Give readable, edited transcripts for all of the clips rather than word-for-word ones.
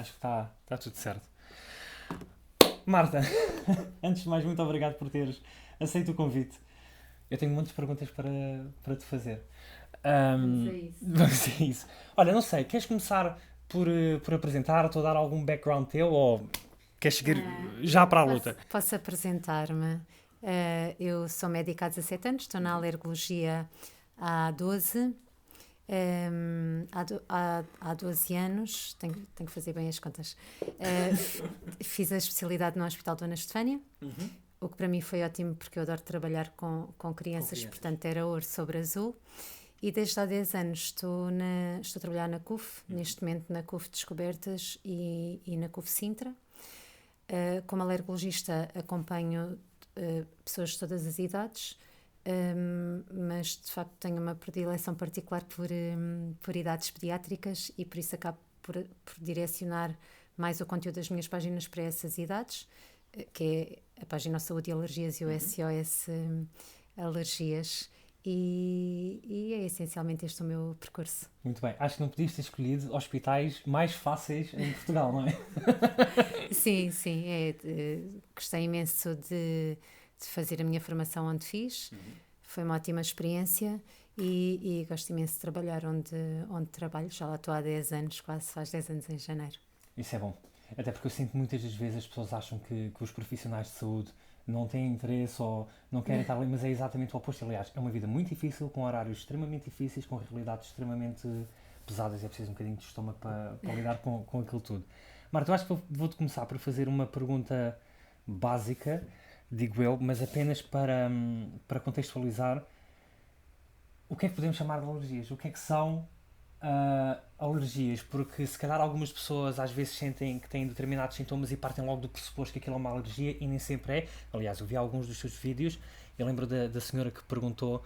acho que está tudo certo. Marta, antes de mais, muito obrigado por teres aceito o convite. Eu tenho muitas perguntas para te fazer. Vamos a isso. Vamos a isso. Olha, não sei, queres começar por apresentar-te ou dar algum background teu ou queres seguir já para a luta? Posso apresentar-me. Eu sou médica há 17 anos, estou na alergologia há 12. Há 12 anos, tenho que fazer bem as contas. Fiz a especialidade no Hospital Dona Estefânia, o que para mim foi ótimo porque eu adoro trabalhar com crianças, portanto era ouro sobre azul. E desde há 10 anos estou a trabalhar na CUF, neste momento na CUF Descobertas e na CUF Sintra. Como alergologista acompanho pessoas de todas as idades, mas de facto tenho uma predileção particular por idades pediátricas e por isso acabo por direcionar mais o conteúdo das minhas páginas para essas idades, que é a página Saúde e Alergias e o SOS Alergias. E é essencialmente este o meu percurso. Muito bem, acho que não podias ter escolhido hospitais mais fáceis em Portugal, não é? Sim, sim, gostei imenso de fazer a minha formação onde fiz, foi uma ótima experiência e gosto imenso de trabalhar onde trabalho, já lá estou há 10 anos, quase faz 10 anos em janeiro. Isso é bom. Até porque eu sinto muitas das vezes as pessoas acham que os profissionais de saúde não têm interesse ou não querem estar ali, mas é exatamente o oposto. Aliás, é uma vida muito difícil, com horários extremamente difíceis, com realidades extremamente pesadas. É preciso um bocadinho de estômago para lidar com aquilo tudo. Marta, eu acho que vou-te começar por fazer uma pergunta básica, digo eu, mas apenas para contextualizar. O que é que podemos chamar de alergias? O que é que são alergias? Porque se calhar algumas pessoas às vezes sentem que têm determinados sintomas e partem logo do pressuposto que aquilo é uma alergia e nem sempre é. Aliás, eu vi alguns dos seus vídeos. Eu lembro da senhora que perguntou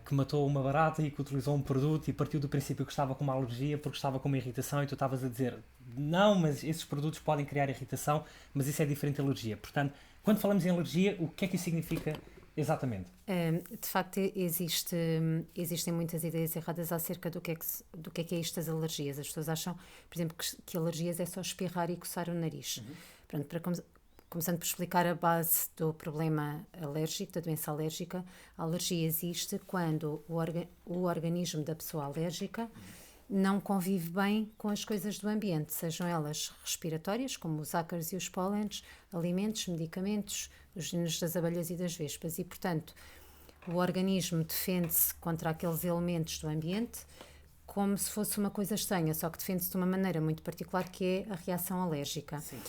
que matou uma barata e que utilizou um produto e partiu do princípio que estava com uma alergia porque estava com uma irritação e tu estavas a dizer não, mas esses produtos podem criar irritação, mas isso é diferente de alergia. Portanto, quando falamos em alergia, o que é que isso significa exatamente? De facto, existem muitas ideias erradas acerca do que é isto das alergias. As pessoas acham, por exemplo, que alergias é só espirrar e coçar o nariz. Pronto, começando por explicar a base do problema alérgico, da doença alérgica, a alergia existe quando o organismo da pessoa alérgica não convive bem com as coisas do ambiente, sejam elas respiratórias, como os ácaros e os pólenes, alimentos, medicamentos, os venenos das abelhas e das vespas, e, portanto, o organismo defende-se contra aqueles elementos do ambiente como se fosse uma coisa estranha, só que defende-se de uma maneira muito particular, que é a reação alérgica. Sim.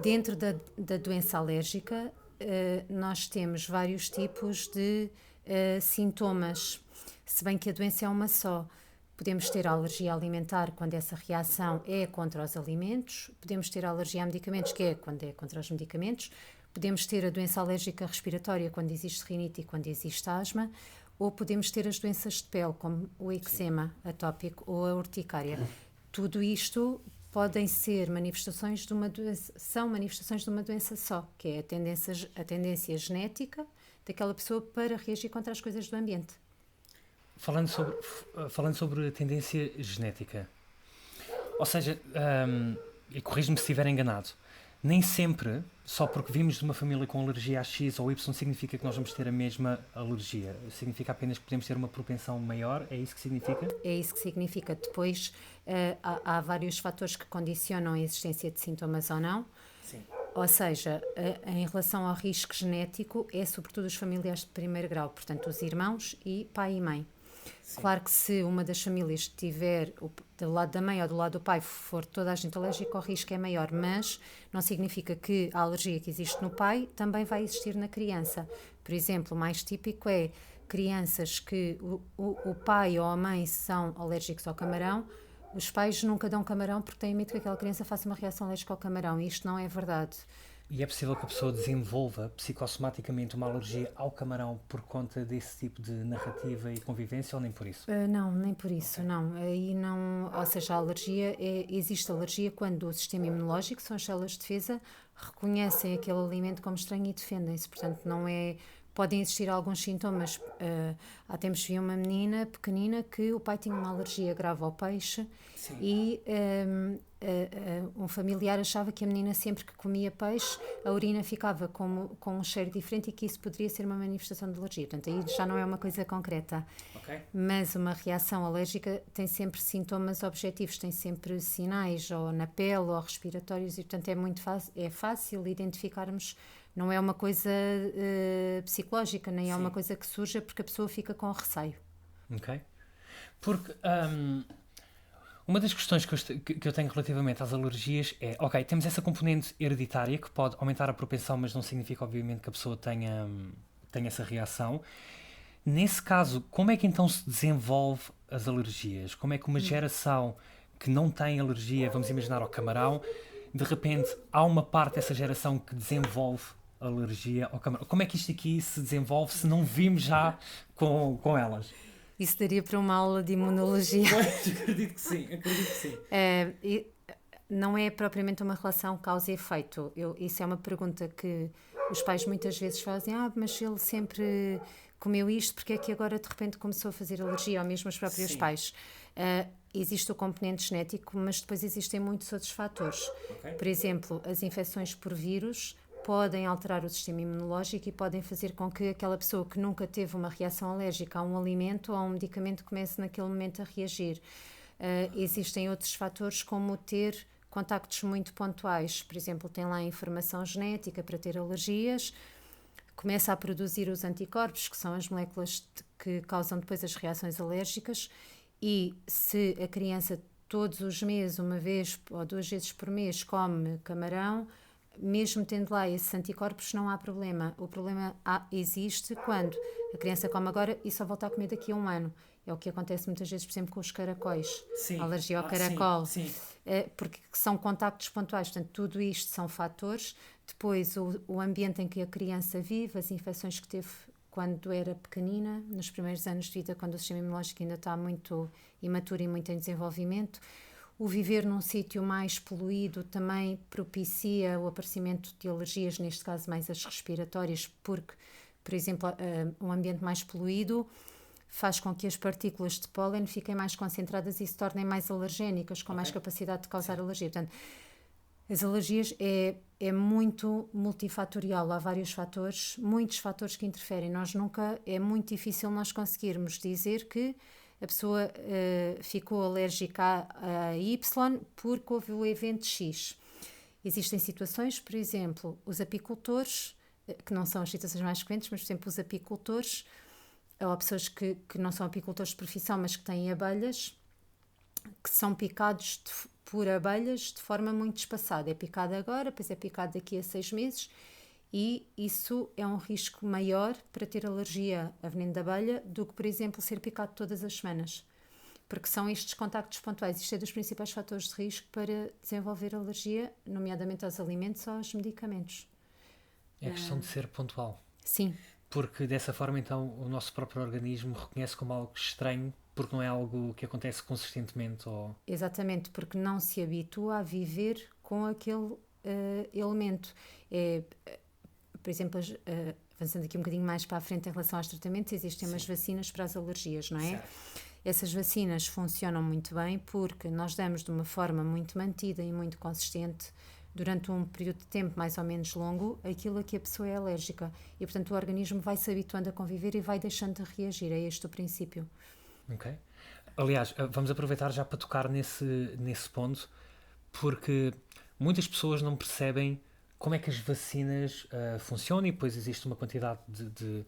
Dentro da doença alérgica, nós temos vários tipos de sintomas, se bem que a doença é uma só. Podemos ter alergia alimentar quando essa reação é contra os alimentos, podemos ter alergia a medicamentos, que é quando é contra os medicamentos, podemos ter a doença alérgica respiratória quando existe rinite e quando existe asma, ou podemos ter as doenças de pele, como o eczema atópico ou a urticária. Tudo isto podem ser manifestações de uma doença, são manifestações de uma doença só, que é a tendência genética daquela pessoa para reagir contra as coisas do ambiente. Falando sobre tendência genética, ou seja, e corrijo-me se estiver enganado, nem sempre, só porque vimos de uma família com alergia a X ou Y, significa que nós vamos ter a mesma alergia. Significa apenas que podemos ter uma propensão maior? É isso que significa? É isso que significa. Depois, há vários fatores que condicionam a existência de sintomas ou não. Sim. Ou seja, em relação ao risco genético, é sobretudo os familiares de primeiro grau, portanto, os irmãos e pai e mãe. Sim. Claro que se uma das famílias tiver, do lado da mãe ou do lado do pai, for toda a gente alérgica, o risco é maior, mas não significa que a alergia que existe no pai também vai existir na criança. Por exemplo, o mais típico é crianças que o pai ou a mãe são alérgicos ao camarão, os pais nunca dão camarão porque têm medo que aquela criança faça uma reação alérgica ao camarão, e isto não é verdade. E é possível que a pessoa desenvolva psicossomaticamente uma alergia ao camarão por conta desse tipo de narrativa e convivência ou nem por isso? Não, nem por isso, não. Aí não, ou seja, existe alergia quando o sistema imunológico, são as células de defesa, reconhecem aquele alimento como estranho e defendem-se. Portanto, não é. Podem existir alguns sintomas. Há tempos vi uma menina pequenina que o pai tinha uma alergia grave ao peixe. Sim. E um familiar achava que a menina sempre que comia peixe, a urina ficava com um cheiro diferente e que isso poderia ser uma manifestação de alergia. Portanto, aí já não é uma coisa concreta. Ok. Mas uma reação alérgica tem sempre sintomas objetivos, tem sempre sinais, ou na pele, ou respiratórios, e portanto é fácil identificarmos. Não é uma coisa psicológica, nem é uma coisa que surja porque a pessoa fica com receio. Ok. Porque uma das questões que eu tenho relativamente às alergias é, ok, temos essa componente hereditária que pode aumentar a propensão, mas não significa obviamente que a pessoa tenha essa reação. Nesse caso, como é que então se desenvolve as alergias? Como é que uma geração que não tem alergia, vamos imaginar ao camarão, de repente há uma parte dessa geração que desenvolve alergia ao camarão? Como é que isto aqui se desenvolve se não vimos já com elas? Isso daria para uma aula de imunologia. Acredito que sim, acredito que sim. Não é propriamente uma relação causa e efeito. Isso é uma pergunta que os pais muitas vezes fazem. Mas ele sempre comeu isto, porque é que agora de repente começou a fazer alergia, ou mesmo os próprios pais? Existe o componente genético, mas depois existem muitos outros fatores. Okay. Por exemplo, as infecções por vírus podem alterar o sistema imunológico e podem fazer com que aquela pessoa que nunca teve uma reação alérgica a um alimento ou a um medicamento comece naquele momento a reagir. Existem outros fatores, como ter contactos muito pontuais. Por exemplo, tem lá a informação genética para ter alergias, começa a produzir os anticorpos, que são as moléculas que causam depois as reações alérgicas, e se a criança todos os meses, uma vez ou 2 vezes por mês, come camarão, mesmo tendo lá esses anticorpos, não há problema. O problema existe quando a criança come agora e só volta a comer daqui a um ano. É o que acontece muitas vezes, por exemplo, com os caracóis. Sim. A alergia ao caracol. Sim. Porque são contactos pontuais. Portanto, tudo isto são fatores. Depois, o ambiente em que a criança vive, as infecções que teve quando era pequenina, nos primeiros anos de vida, quando o sistema imunológico ainda está muito imaturo e muito em desenvolvimento. O viver num sítio mais poluído também propicia o aparecimento de alergias, neste caso mais as respiratórias, porque, por exemplo, um ambiente mais poluído faz com que as partículas de pólen fiquem mais concentradas e se tornem mais alergénicas, com mais capacidade de causar alergia. Portanto, as alergias é muito multifatorial, há vários fatores, muitos fatores que interferem. É muito difícil nós conseguirmos dizer que a pessoa ficou alérgica a Y porque houve o evento X. Existem situações, por exemplo, os apicultores, que não são as situações mais frequentes, mas, por exemplo, os apicultores, ou pessoas que não são apicultores de profissão, mas que têm abelhas, que são picados por abelhas de forma muito espaçada. É picado agora, depois é picado daqui a 6 meses, e isso é um risco maior para ter alergia a veneno de abelha do que, por exemplo, ser picado todas as semanas. Porque são estes contactos pontuais. Isto é dos principais fatores de risco para desenvolver alergia, nomeadamente aos alimentos ou aos medicamentos. É questão de ser pontual. Sim. Porque dessa forma, então, o nosso próprio organismo reconhece como algo estranho, porque não é algo que acontece consistentemente. Exatamente, porque não se habitua a viver com aquele elemento. Por exemplo, avançando aqui um bocadinho mais para a frente em relação aos tratamentos, existem umas vacinas para as alergias, não é? Certo. Essas vacinas funcionam muito bem porque nós damos de uma forma muito mantida e muito consistente, durante um período de tempo mais ou menos longo, aquilo a que a pessoa é alérgica. E, portanto, o organismo vai se habituando a conviver e vai deixando de reagir. É este o princípio. Ok. Aliás, vamos aproveitar já para tocar nesse ponto, porque muitas pessoas não percebem como é que as vacinas funcionam, e depois existe uma quantidade de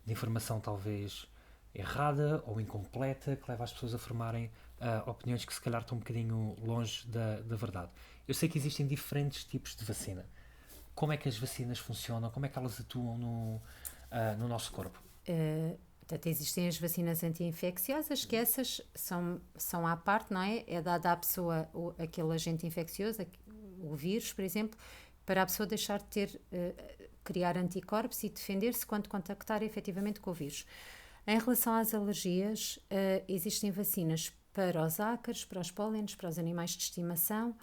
informação talvez errada ou incompleta que leva as pessoas a formarem opiniões que se calhar estão um bocadinho longe da verdade. Eu sei que existem diferentes tipos de vacina. Como é que as vacinas funcionam? Como é que elas atuam no nosso corpo? Portanto, existem as vacinas anti-infecciosas, que essas são à parte, não é? É dada à pessoa aquele agente infeccioso, o vírus, por exemplo, para a pessoa deixar de criar anticorpos e defender-se quando contactar efetivamente com o vírus. Em relação às alergias, existem vacinas para os ácaros, para os pólenes, para os animais de estimação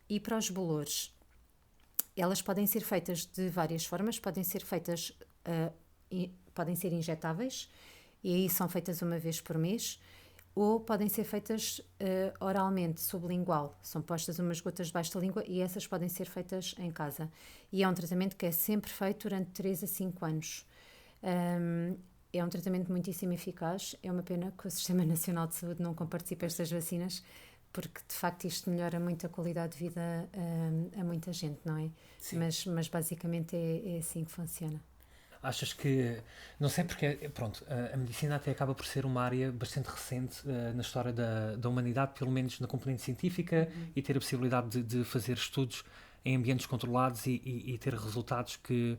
e para os bolores. Elas podem ser feitas de várias formas, podem ser feitas, podem ser injetáveis, e aí são feitas uma vez por mês. ou podem ser feitas oralmente, sublingual. São postas umas gotas debaixo da língua e essas podem ser feitas em casa. E é um tratamento que é sempre feito durante 3 a 5 anos. É um tratamento muitíssimo eficaz. É uma pena que o Sistema Nacional de Saúde não comparticipe estas vacinas, porque de facto isto melhora muito a qualidade de vida a muita gente, não é? Mas basicamente é assim que funciona. Achas que, não sei porque, pronto, a medicina até acaba por ser uma área bastante recente na história da humanidade, pelo menos na componente científica, e ter a possibilidade de fazer estudos em ambientes controlados e ter resultados que,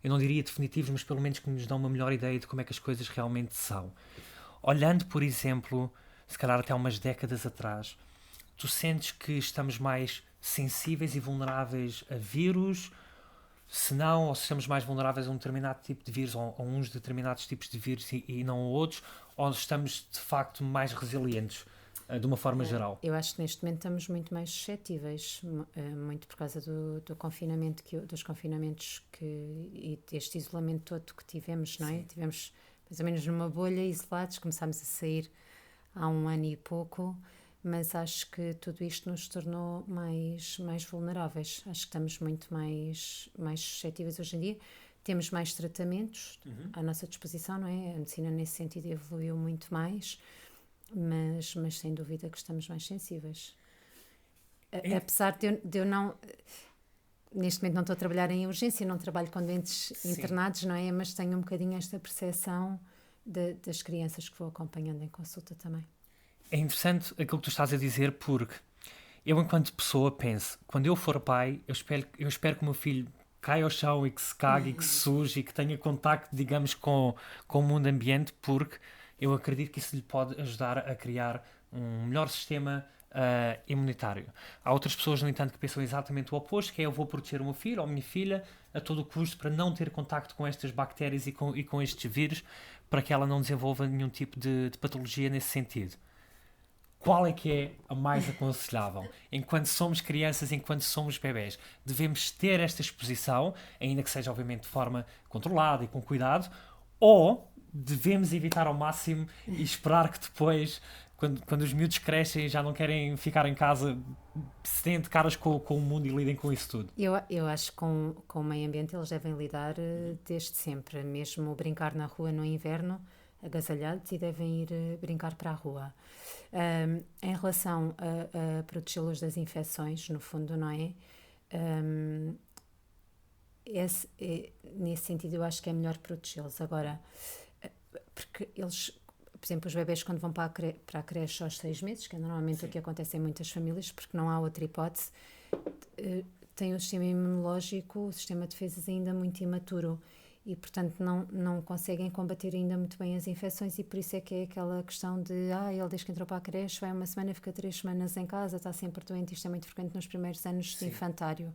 eu não diria definitivos, mas pelo menos que nos dão uma melhor ideia de como é que as coisas realmente são. Olhando, por exemplo, se calhar até há umas décadas atrás, tu sentes que estamos mais sensíveis e vulneráveis a vírus? Se não, ou se estamos mais vulneráveis a um determinado tipo de vírus, ou a uns determinados tipos de vírus e não a outros, ou estamos de facto mais resilientes, de uma forma geral? Eu acho que neste momento estamos muito mais suscetíveis, muito por causa do confinamento, dos confinamentos e deste isolamento todo que tivemos, não é? Sim. Tivemos mais ou menos numa bolha, isolados, começámos a sair há 1 ano e pouco, mas acho que tudo isto nos tornou mais vulneráveis. Acho que estamos muito mais suscetíveis hoje em dia. Temos mais tratamentos à nossa disposição, não é? A medicina nesse sentido evoluiu muito mais, mas sem dúvida que estamos mais sensíveis. Apesar de eu não... Neste momento não estou a trabalhar em urgência, não trabalho com doentes internados, não é? Mas tenho um bocadinho esta percepção das crianças que vou acompanhando em consulta também. É interessante aquilo que tu estás a dizer, porque eu, enquanto pessoa, penso, quando eu for pai, eu espero que o meu filho caia ao chão e que se cague e que se suje e que tenha contacto, digamos, com o mundo ambiente, porque eu acredito que isso lhe pode ajudar a criar um melhor sistema imunitário. Há outras pessoas, no entanto, que pensam exatamente o oposto, que é: eu vou proteger o meu filho ou a minha filha a todo o custo para não ter contacto com estas bactérias e com estes vírus, para que ela não desenvolva nenhum tipo de patologia nesse sentido. Qual é que é a mais aconselhável? Enquanto somos crianças, enquanto somos bebés, devemos ter esta exposição, ainda que seja obviamente de forma controlada e com cuidado, ou devemos evitar ao máximo e esperar que depois, quando os miúdos crescem e já não querem ficar em casa, se deem de caras com o mundo e lidem com isso tudo? Eu acho que com o meio ambiente eles devem lidar desde sempre, mesmo brincar na rua no inverno, agasalhados, e devem ir brincar para a rua. Em relação a protegê-los das infecções, no fundo, não é? Nesse sentido, eu acho que é melhor protegê-los. Agora, porque eles, por exemplo, os bebés, quando vão para a creche aos 6 meses, que é normalmente o que acontece em muitas famílias, porque não há outra hipótese, têm o sistema imunológico, o sistema de defesas ainda muito imaturo. E, portanto, não conseguem combater ainda muito bem as infecções, e por isso é que é aquela questão de ele desde que entrou para a creche vai 1 semana, fica 3 semanas em casa, está sempre doente. Isto é muito frequente nos primeiros anos de infantário.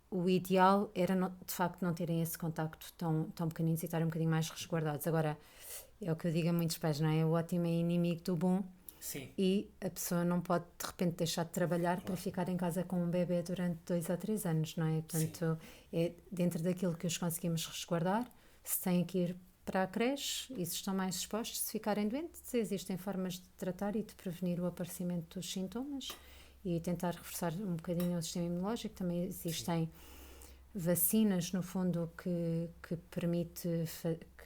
O ideal era, de facto, não terem esse contacto tão pequeninos e estarem um bocadinho mais resguardados. Agora, é o que eu digo a muitos pais, não é? O ótimo é inimigo do bom. Sim. E a pessoa não pode de repente deixar de trabalhar para ficar em casa com um bebê durante 2 ou 3 anos, não é? Portanto, é dentro daquilo que os conseguimos resguardar. Se têm que ir para a creche e se estão mais expostos, se ficarem doentes, existem formas de tratar e de prevenir o aparecimento dos sintomas e tentar reforçar um bocadinho o sistema imunológico. Também existem vacinas, no fundo, que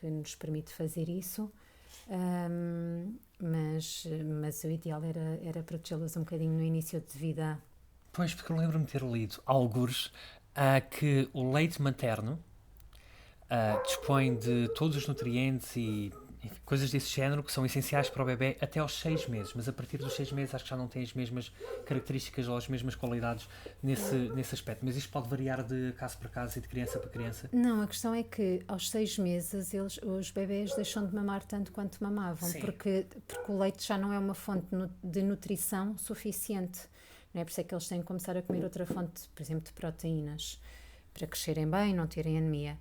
nos permite fazer isso. Mas o ideal era protegê-los um bocadinho no início de vida. Pois, porque eu lembro-me de ter lido algures que o leite materno dispõe de todos os nutrientes e coisas desse género que são essenciais para o bebê até aos 6 meses, mas a partir dos 6 meses acho que já não tem as mesmas características ou as mesmas qualidades nesse aspecto. Mas isto pode variar de caso para caso e de criança para criança? Não, a questão é que aos 6 meses os bebés deixam de mamar tanto quanto mamavam, porque o leite já não é uma fonte de nutrição suficiente. Não é? Por isso é que eles têm que começar a comer outra fonte, por exemplo, de proteínas, para crescerem bem, não terem anemia.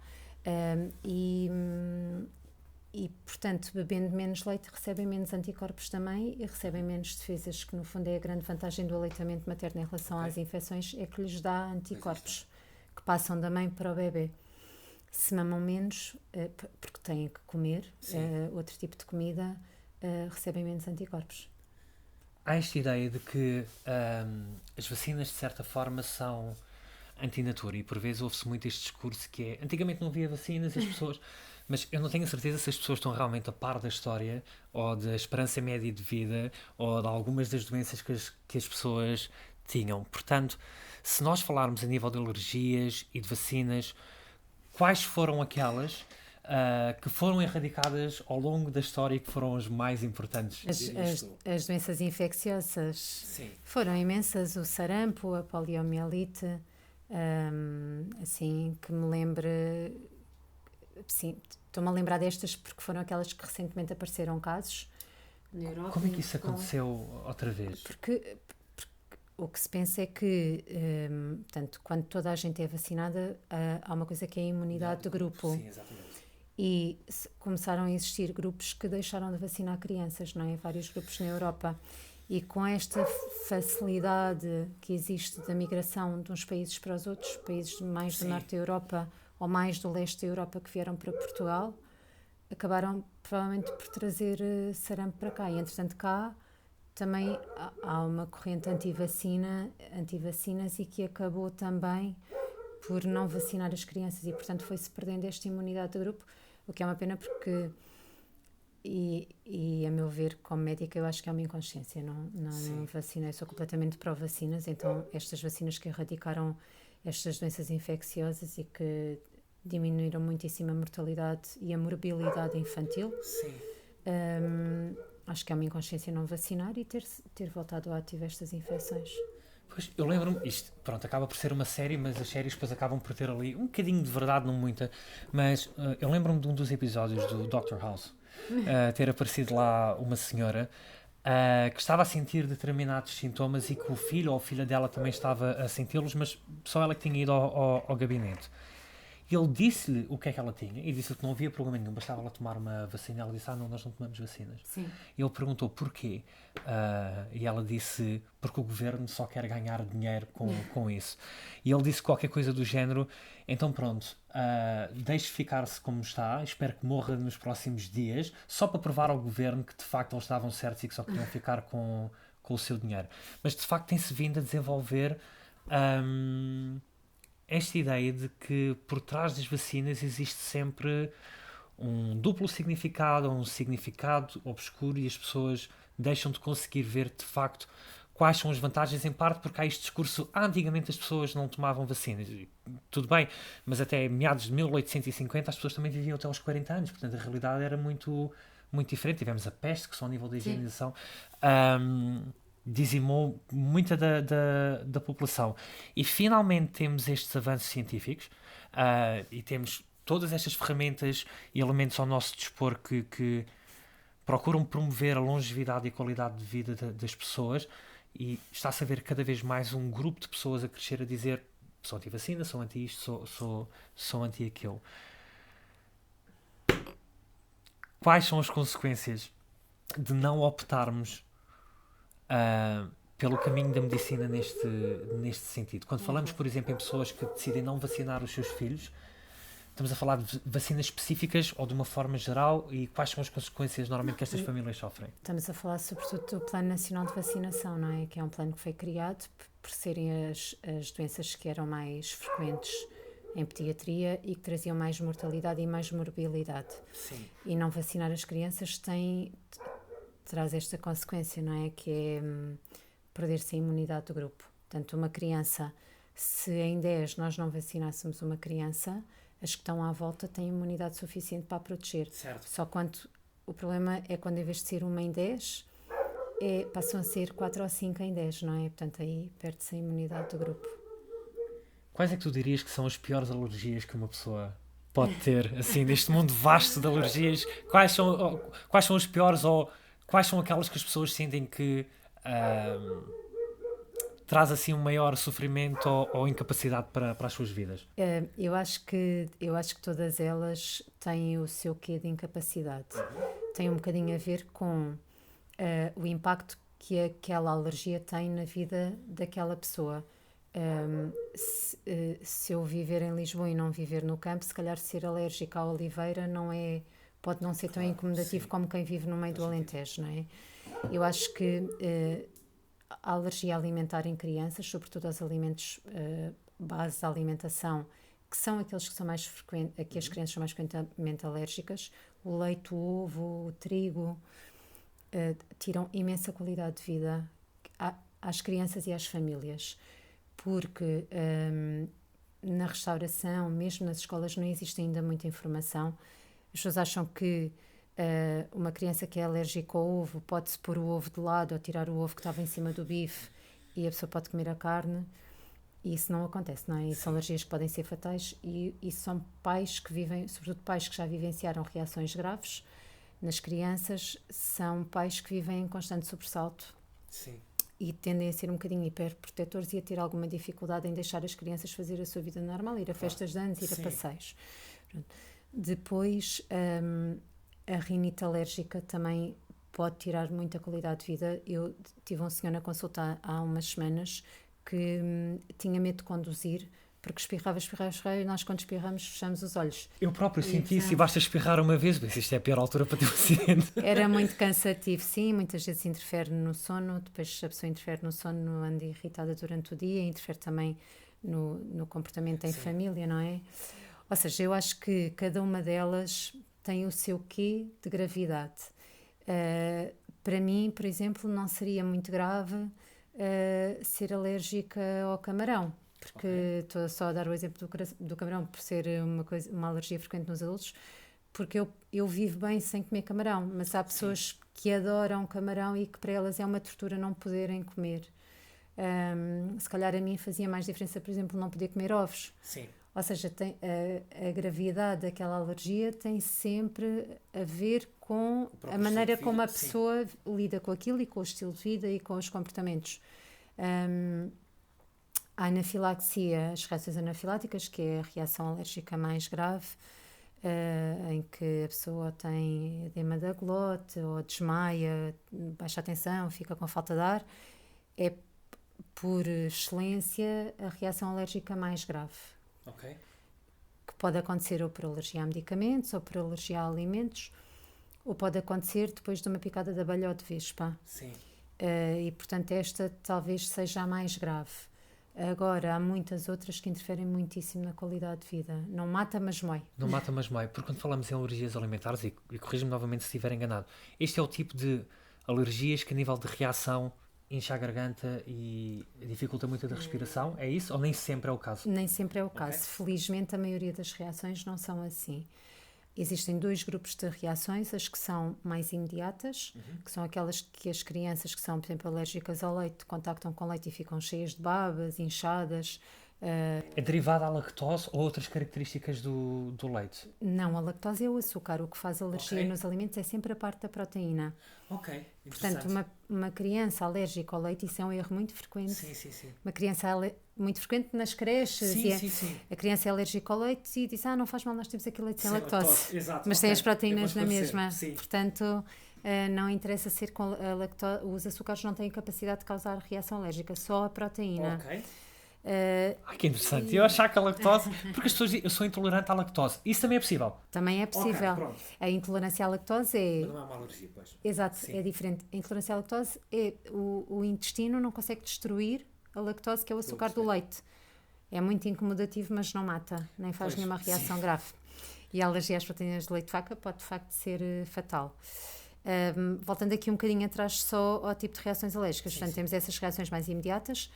E, portanto, bebendo menos leite, recebem menos anticorpos também e recebem menos defesas, que no fundo é a grande vantagem do aleitamento materno em relação às infecções, é que lhes dá anticorpos que passam da mãe para o bebê. Se mamam menos, porque têm que comer outro tipo de comida, recebem menos anticorpos. Há esta ideia de que as vacinas, de certa forma, são antinatura e por vezes ouve-se muito este discurso que é antigamente não havia vacinas e as pessoas... Mas eu não tenho a certeza se as pessoas estão realmente a par da história ou da esperança média de vida ou de algumas das doenças que as pessoas tinham. Portanto, se nós falarmos a nível de alergias e de vacinas, quais foram aquelas que foram erradicadas ao longo da história e que foram as mais importantes? As doenças infecciosas Sim. foram imensas, o sarampo, a poliomielite, assim que me lembre, sim, estou-me a lembrar destas porque foram aquelas que recentemente apareceram casos na Europa. Como é que isso aconteceu outra vez? Porque o que se pensa é que, portanto, quando toda a gente é vacinada, há uma coisa que é a imunidade de grupo. Sim, exatamente. E começaram a existir grupos que deixaram de vacinar crianças, não é? Vários grupos na Europa. E com esta facilidade que existe da migração de uns países para os outros, países mais do norte da Europa ou mais do leste da Europa que vieram para Portugal, acabaram provavelmente por trazer sarampo para cá. E, entretanto, cá também há uma corrente anti-vacinas e que acabou também por não vacinar as crianças e, portanto, foi-se perdendo esta imunidade de grupo, o que é uma pena porque, a meu ver, como médica, eu acho que é uma inconsciência. Não vacinei, sou completamente pró-vacinas, então estas vacinas que erradicaram estas doenças infecciosas e que diminuíram muitíssimo a mortalidade e a morbilidade infantil. Sim. Acho que é uma inconsciência não vacinar e ter voltado ao ativo estas infecções. Pois, eu lembro-me, isto, pronto, acaba por ser uma série, mas as séries depois acabam por ter ali um bocadinho de verdade, não muita, mas eu lembro-me de um dos episódios do Dr. House, ter aparecido lá uma senhora que estava a sentir determinados sintomas e que o filho ou a filha dela também estava a senti-los, mas só ela que tinha ido ao gabinete. Ele disse-lhe o que é que ela tinha e disse-lhe que não havia problema nenhum, bastava ela tomar uma vacina. Ela disse, não, nós não tomamos vacinas. Sim. E ele perguntou porquê. E ela disse, porque o governo só quer ganhar dinheiro com isso. E ele disse qualquer coisa do género, então pronto, deixe ficar-se como está, espero que morra nos próximos dias, só para provar ao governo que de facto eles estavam certos e que só queriam ficar com o seu dinheiro. Mas de facto tem-se vindo a desenvolver... esta ideia de que por trás das vacinas existe sempre um duplo significado, um significado obscuro e as pessoas deixam de conseguir ver de facto quais são as vantagens, em parte porque há este discurso, antigamente as pessoas não tomavam vacinas. Tudo bem, mas até meados de 1850 as pessoas também viviam até aos 40 anos, portanto a realidade era muito, muito diferente. Tivemos a peste, que só ao nível da higienização dizimou muita da população. E finalmente temos estes avanços científicos e temos todas estas ferramentas e elementos ao nosso dispor que procuram promover a longevidade e a qualidade de vida das pessoas, e está-se a ver cada vez mais um grupo de pessoas a crescer a dizer sou anti-vacina, sou anti-isto, sou anti-aquilo. Quais são as consequências de não optarmos pelo caminho da medicina neste sentido? Quando falamos, por exemplo, em pessoas que decidem não vacinar os seus filhos, estamos a falar de vacinas específicas ou de uma forma geral, e quais são as consequências normalmente que estas famílias sofrem? Estamos a falar sobretudo do Plano Nacional de Vacinação, não é? Que é um plano que foi criado por serem as doenças que eram mais frequentes em pediatria e que traziam mais mortalidade e mais morbilidade. Sim. E não vacinar as crianças traz esta consequência, não é? Que é perder-se a imunidade do grupo. Portanto, uma criança, se em 10 nós não vacinássemos uma criança, as que estão à volta têm imunidade suficiente para a proteger. Certo. Só quando o problema é quando em vez de ser 1 em 10, passam a ser 4 ou 5 em 10, não é? Portanto, aí perde-se a imunidade do grupo. Quais é que tu dirias que são as piores alergias que uma pessoa pode ter, assim, neste mundo vasto de alergias? Quais são as piores, ou quais são aquelas que as pessoas sentem que traz assim um maior sofrimento ou incapacidade para as suas vidas? Eu acho que todas elas têm o seu quê de incapacidade. Tem um bocadinho a ver com o impacto que aquela alergia tem na vida daquela pessoa. Se eu viver em Lisboa e não viver no campo, se calhar ser alérgica à oliveira não é pode não ser tão incomodativo como quem vive no meio do Alentejo, não é? Eu acho que a alergia alimentar em crianças, sobretudo aos alimentos base da alimentação, que são aqueles que são mais frequentes, a que as crianças são mais frequentemente alérgicas, o leite, o ovo, o trigo, tiram imensa qualidade de vida às crianças e às famílias, porque na restauração, mesmo nas escolas, não existe ainda muita informação. As pessoas acham que uma criança que é alérgica ao ovo pode-se pôr o ovo de lado ou tirar o ovo que estava em cima do bife e a pessoa pode comer a carne, e isso não acontece, não é? São alergias que podem ser fatais e são pais que vivem, sobretudo pais que já vivenciaram reações graves nas crianças, são pais que vivem em constante sobressalto. Sim. E tendem a ser um bocadinho hiperprotetores e a ter alguma dificuldade em deixar as crianças fazer a sua vida normal, ir a festas de anos, ir a passeios. Pronto. Depois, a rinite alérgica também pode tirar muita qualidade de vida. Eu tive um senhor na consulta há umas semanas que tinha medo de conduzir porque espirrava e nós quando espirramos fechamos os olhos. Eu próprio senti isso e basta espirrar uma vez, mas isto é a pior altura para ter um acidente. Era muito cansativo, sim, muitas vezes interfere no sono, depois a pessoa interfere no sono, anda irritada durante o dia, interfere também no comportamento em família, não é? Ou seja, eu acho que cada uma delas tem o seu quê de gravidade. Para mim, por exemplo, não seria muito grave ser alérgica ao camarão, porque estou só a dar o exemplo do camarão por ser uma alergia frequente nos adultos, porque eu vivo bem sem comer camarão, mas há pessoas que adoram camarão e que para elas é uma tortura não poderem comer. Se calhar a mim fazia mais diferença, por exemplo, não poder comer ovos. Sim. Ou seja, a gravidade daquela alergia tem sempre a ver com a maneira como a pessoa lida com aquilo e com o estilo de vida e com os comportamentos. A anafilaxia, as reações anafiláticas, que é a reação alérgica mais grave, em que a pessoa tem edema da glote ou desmaia, baixa a tensão, fica com falta de ar, é por excelência a reação alérgica mais grave. Ok. Que pode acontecer ou por alergia a medicamentos ou por alergia a alimentos, ou pode acontecer depois de uma picada de abelha ou de vespa. Sim. E portanto esta talvez seja a mais grave. Agora, há muitas outras que interferem muitíssimo na qualidade de vida. Não mata, mas mói. Não mata, mas mói. Porque quando falamos em alergias alimentares, e corrijo-me novamente se estiver enganado, este é o tipo de alergias que a nível de reação incha a garganta e dificulta muito a respiração, é isso? Ou nem sempre é o caso? Nem sempre é o caso. Felizmente, a maioria das reações não são assim. Existem dois grupos de reações, as que são mais imediatas, que são aquelas que as crianças que são, por exemplo, alérgicas ao leite, contactam com leite e ficam cheias de babas, inchadas. É derivada à lactose ou outras características do leite? Não, a lactose é o açúcar. O que faz alergia nos alimentos é sempre a parte da proteína. Ok, portanto, uma criança alérgica ao leite, isso é um erro muito frequente. Sim. Uma criança muito frequente nas creches. Sim. A criança é alérgica ao leite e diz, não faz mal, nós temos aqui leite sem lactose. Exato, mas tem as proteínas na mesma. Sim. Portanto, não interessa ser com a lactose. Os açúcares não têm capacidade de causar reação alérgica, só a proteína. Ok. Que interessante. Eu achava que a lactose, porque as pessoas dizem, eu sou intolerante à lactose. Isso também é possível? Também é possível. Okay, a intolerância à lactose é... Mas não é uma alergia, pois. Exato, é diferente. A intolerância à lactose é o intestino não consegue destruir a lactose, que é o açúcar do leite. É muito incomodativo, mas não mata, nem faz nenhuma reação grave. E a alergia às proteínas de leite de vaca pode de facto ser fatal. Voltando aqui um bocadinho atrás só ao tipo de reações alérgicas. Portanto, temos essas reações mais imediatas.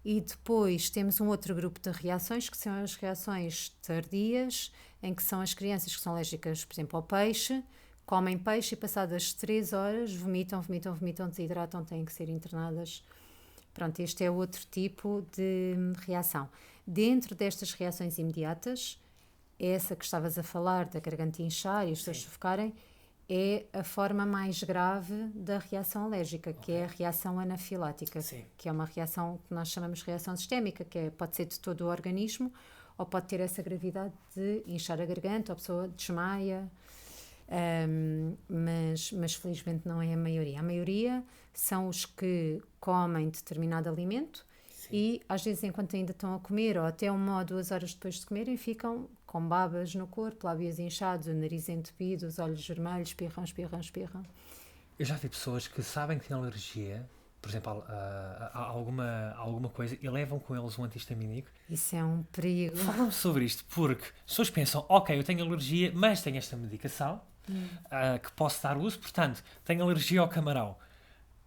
E depois temos um outro grupo de reações, que são as reações tardias, em que são as crianças que são alérgicas, por exemplo, ao peixe, comem peixe e passadas 3 horas vomitam, desidratam, têm que ser internadas. Pronto, este é outro tipo de reação. Dentro destas reações imediatas, essa que estavas a falar, da garganta inchar e as pessoas sufocarem, é a forma mais grave da reação alérgica, que é a reação anafilática, que é uma reação que nós chamamos de reação sistémica, que pode ser de todo o organismo, ou pode ter essa gravidade de inchar a garganta, a pessoa desmaia, mas felizmente não é a maioria. A maioria são os que comem determinado alimento e às vezes enquanto ainda estão a comer, ou até 1 ou 2 horas depois de comerem, ficam com babas no corpo, lábios inchados, o nariz entupido, os olhos vermelhos, espirram. Eu já vi pessoas que sabem que têm alergia, por exemplo, a alguma coisa, e levam com eles um antihistamínico. Isso é um perigo. Fala-me sobre isto, porque as pessoas pensam, ok, eu tenho alergia, mas tenho esta medicação que posso dar uso, portanto, tenho alergia ao camarão.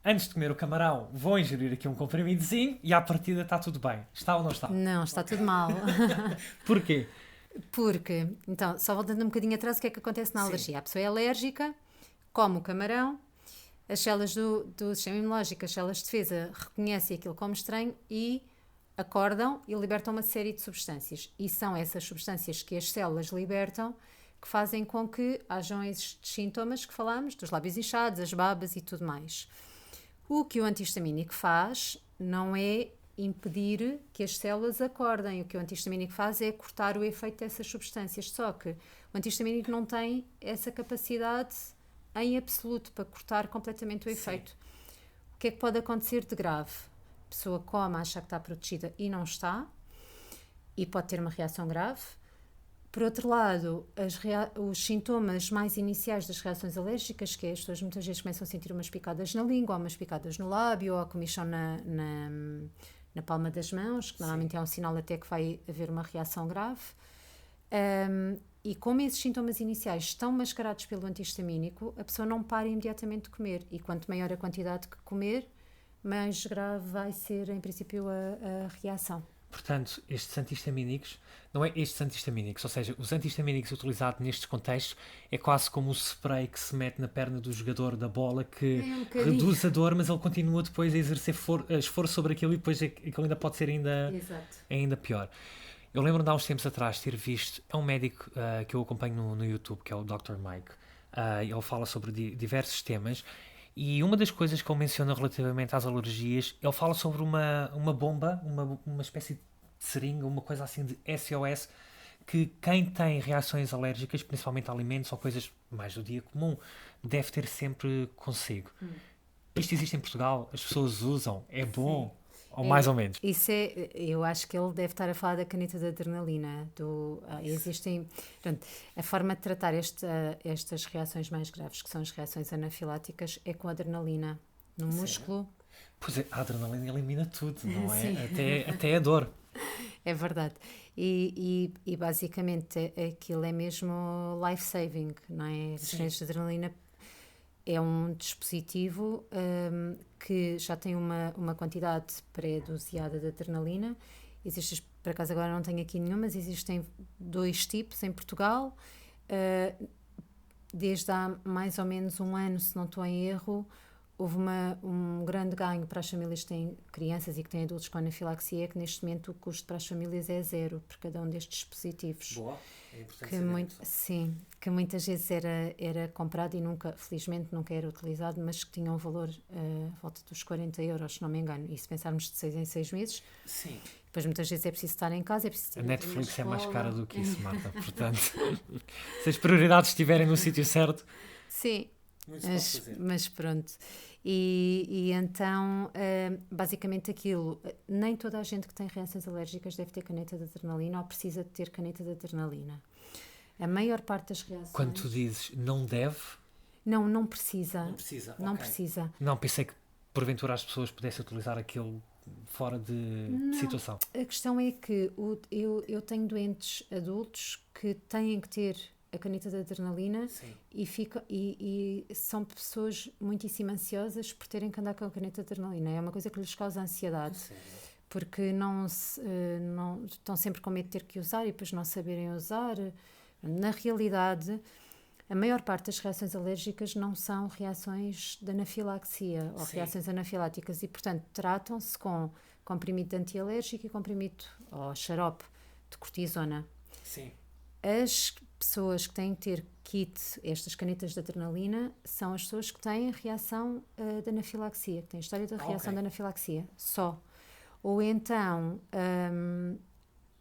Antes de comer o camarão, vou ingerir aqui um comprimidozinho e à partida está tudo bem. Está ou não está? Não, está tudo mal. Porquê? Porque, então, só voltando um bocadinho atrás, o que é que acontece na alergia? A pessoa é alérgica, come o camarão, as células do sistema imunológico, as células de defesa, reconhecem aquilo como estranho e acordam e libertam uma série de substâncias. E são essas substâncias que as células libertam que fazem com que hajam estes sintomas que falámos, dos lábios inchados, as babas e tudo mais. O que o antihistamínico faz não é impedir que as células acordem. O que o antihistamínico faz é cortar o efeito dessas substâncias. Só que o antihistamínico não tem essa capacidade em absoluto para cortar completamente o efeito. O que é que pode acontecer de grave? A pessoa come, acha que está protegida e não está, e pode ter uma reação grave. Por outro lado, os sintomas mais iniciais das reações alérgicas, que é as pessoas muitas vezes começam a sentir umas picadas na língua, ou umas picadas no lábio, ou a comichão na palma das mãos, que normalmente é um sinal até que vai haver uma reação grave. E como esses sintomas iniciais estão mascarados pelo antihistamínico, a pessoa não para imediatamente de comer. E quanto maior a quantidade que comer, mais grave vai ser, em princípio, a reação. Portanto, estes antihistamínicos, não é estes antihistamínicos, ou seja, os antihistamínicos utilizados nestes contextos é quase como o spray que se mete na perna do jogador da bola que reduz a dor, mas ele continua depois a exercer esforço sobre aquilo e depois aquilo ainda pode ser ainda pior. Eu lembro-me de há uns tempos atrás ter visto, é um médico que eu acompanho no YouTube, que é o Dr. Mike. Ele fala sobre diversos temas e uma das coisas que ele menciona relativamente às alergias, ele fala sobre uma bomba, uma espécie de seringa, uma coisa assim de SOS, que quem tem reações alérgicas, principalmente a alimentos ou coisas mais do dia comum, deve ter sempre consigo. Isto existe em Portugal, as pessoas usam, é bom, ou mais ou menos. Isso é, eu acho que ele deve estar a falar da caneta de adrenalina. Existem, portanto, a forma de tratar estas reações mais graves, que são as reações anafiláticas, é com adrenalina no músculo. Pois é, a adrenalina elimina tudo, não é? Sim. Até a dor. É verdade. E basicamente aquilo é mesmo life-saving, não é? As canetas de adrenalina é um dispositivo que já tem uma quantidade pré-doseada de adrenalina. Por acaso agora não tenho aqui nenhum, mas existem 2 tipos em Portugal. Desde há mais ou menos um ano, se não estou em erro, houve um grande ganho para as famílias que têm crianças e que têm adultos com anafilaxia, que neste momento o custo para as famílias é 0 por cada um destes dispositivos. Boa, é importante sim, que muitas vezes era comprado e felizmente nunca era utilizado, mas que tinha um valor à volta dos 40 euros, se não me engano. E se pensarmos de 6 em 6 meses, sim. Depois muitas vezes é preciso estar em casa, é preciso ter a Netflix é mais cara do que isso, Marta, portanto, se as prioridades estiverem no sítio certo... Sim, mas pronto. E então, basicamente aquilo, nem toda a gente que tem reações alérgicas deve ter caneta de adrenalina ou precisa de ter caneta de adrenalina. A maior parte das reações... Quando tu dizes não deve... Não precisa. Não precisa. Não, pensei que porventura as pessoas pudessem utilizar aquilo fora de situação. A questão é que eu tenho doentes adultos que têm que ter a caneta de adrenalina e são pessoas muitíssimo ansiosas por terem que andar com a caneta de adrenalina. É uma coisa que lhes causa ansiedade. Porque não estão sempre com medo de ter que usar e depois não saberem usar. Na realidade, a maior parte das reações alérgicas não são reações de anafilaxia ou reações anafiláticas e, portanto, tratam-se com comprimido de antialérgico e comprimido ou xarope de cortisona. Sim. As pessoas que têm que ter kit, estas canetas de adrenalina, são as pessoas que têm reação de anafilaxia, que têm história da reação de anafilaxia, só. Ou então,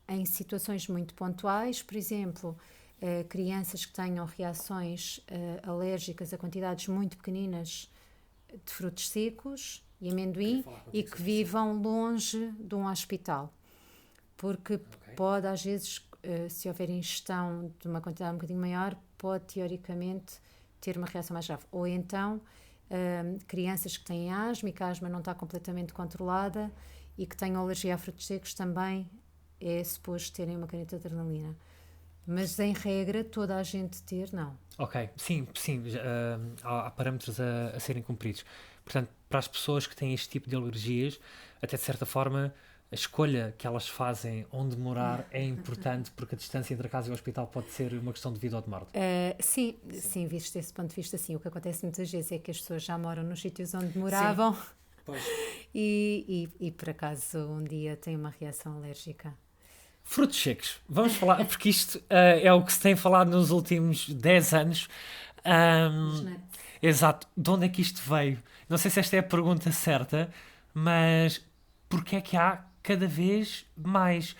em situações muito pontuais, por exemplo, crianças que tenham reações alérgicas a quantidades muito pequeninas de frutos secos e amendoim e que vivam longe de um hospital. Porque pode, às vezes, se houver ingestão de uma quantidade um bocadinho maior, pode teoricamente ter uma reação mais grave. Ou então, crianças que têm asma e que a asma não está completamente controlada e que tenham alergia a frutos secos também é suposto terem uma caneta de adrenalina. Mas em regra, toda a gente ter, não. Ok, sim, há parâmetros a serem cumpridos. Portanto, para as pessoas que têm este tipo de alergias, até de certa forma, a escolha que elas fazem onde morar é importante, porque a distância entre a casa e o hospital pode ser uma questão de vida ou de morte. Sim, visto desse ponto de vista, sim. O que acontece muitas vezes é que as pessoas já moram nos sítios onde moravam e por acaso um dia têm uma reação alérgica. Frutos secos, vamos falar, porque isto é o que se tem falado nos últimos 10 anos. Exato, de onde é que isto veio? Não sei se esta é a pergunta certa, mas porque é que há cada vez mais?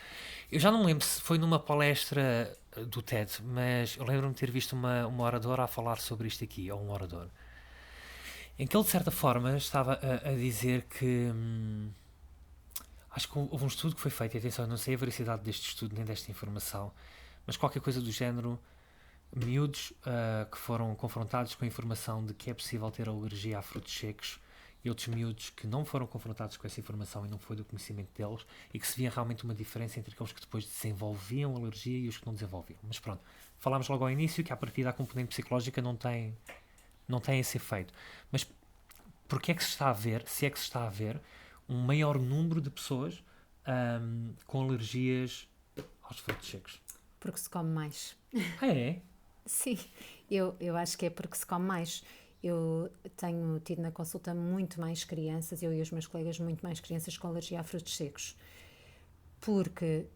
Eu já não me lembro se foi numa palestra do TED, mas eu lembro-me de ter visto uma oradora a falar sobre isto aqui, ou um orador, em que ele de certa forma estava a dizer que... acho que houve um estudo que foi feito, e atenção, eu não sei a veracidade deste estudo nem desta informação, mas qualquer coisa do género, miúdos que foram confrontados com a informação de que é possível ter alergia a frutos secos e outros miúdos que não foram confrontados com essa informação e não foi do conhecimento deles e que se via realmente uma diferença entre aqueles que depois desenvolviam alergia e os que não desenvolviam. Mas pronto, falámos logo ao início que a partir da componente psicológica não tem esse efeito. Mas porquê é que se está a ver, se é que se está a ver, um maior número de pessoas com alergias aos frutos secos? Porque se come mais. Ah, é? Sim, eu acho que é porque se come mais. Eu tenho tido na consulta muito mais crianças, eu e os meus colegas, muito mais crianças com alergia a frutos secos. Porque,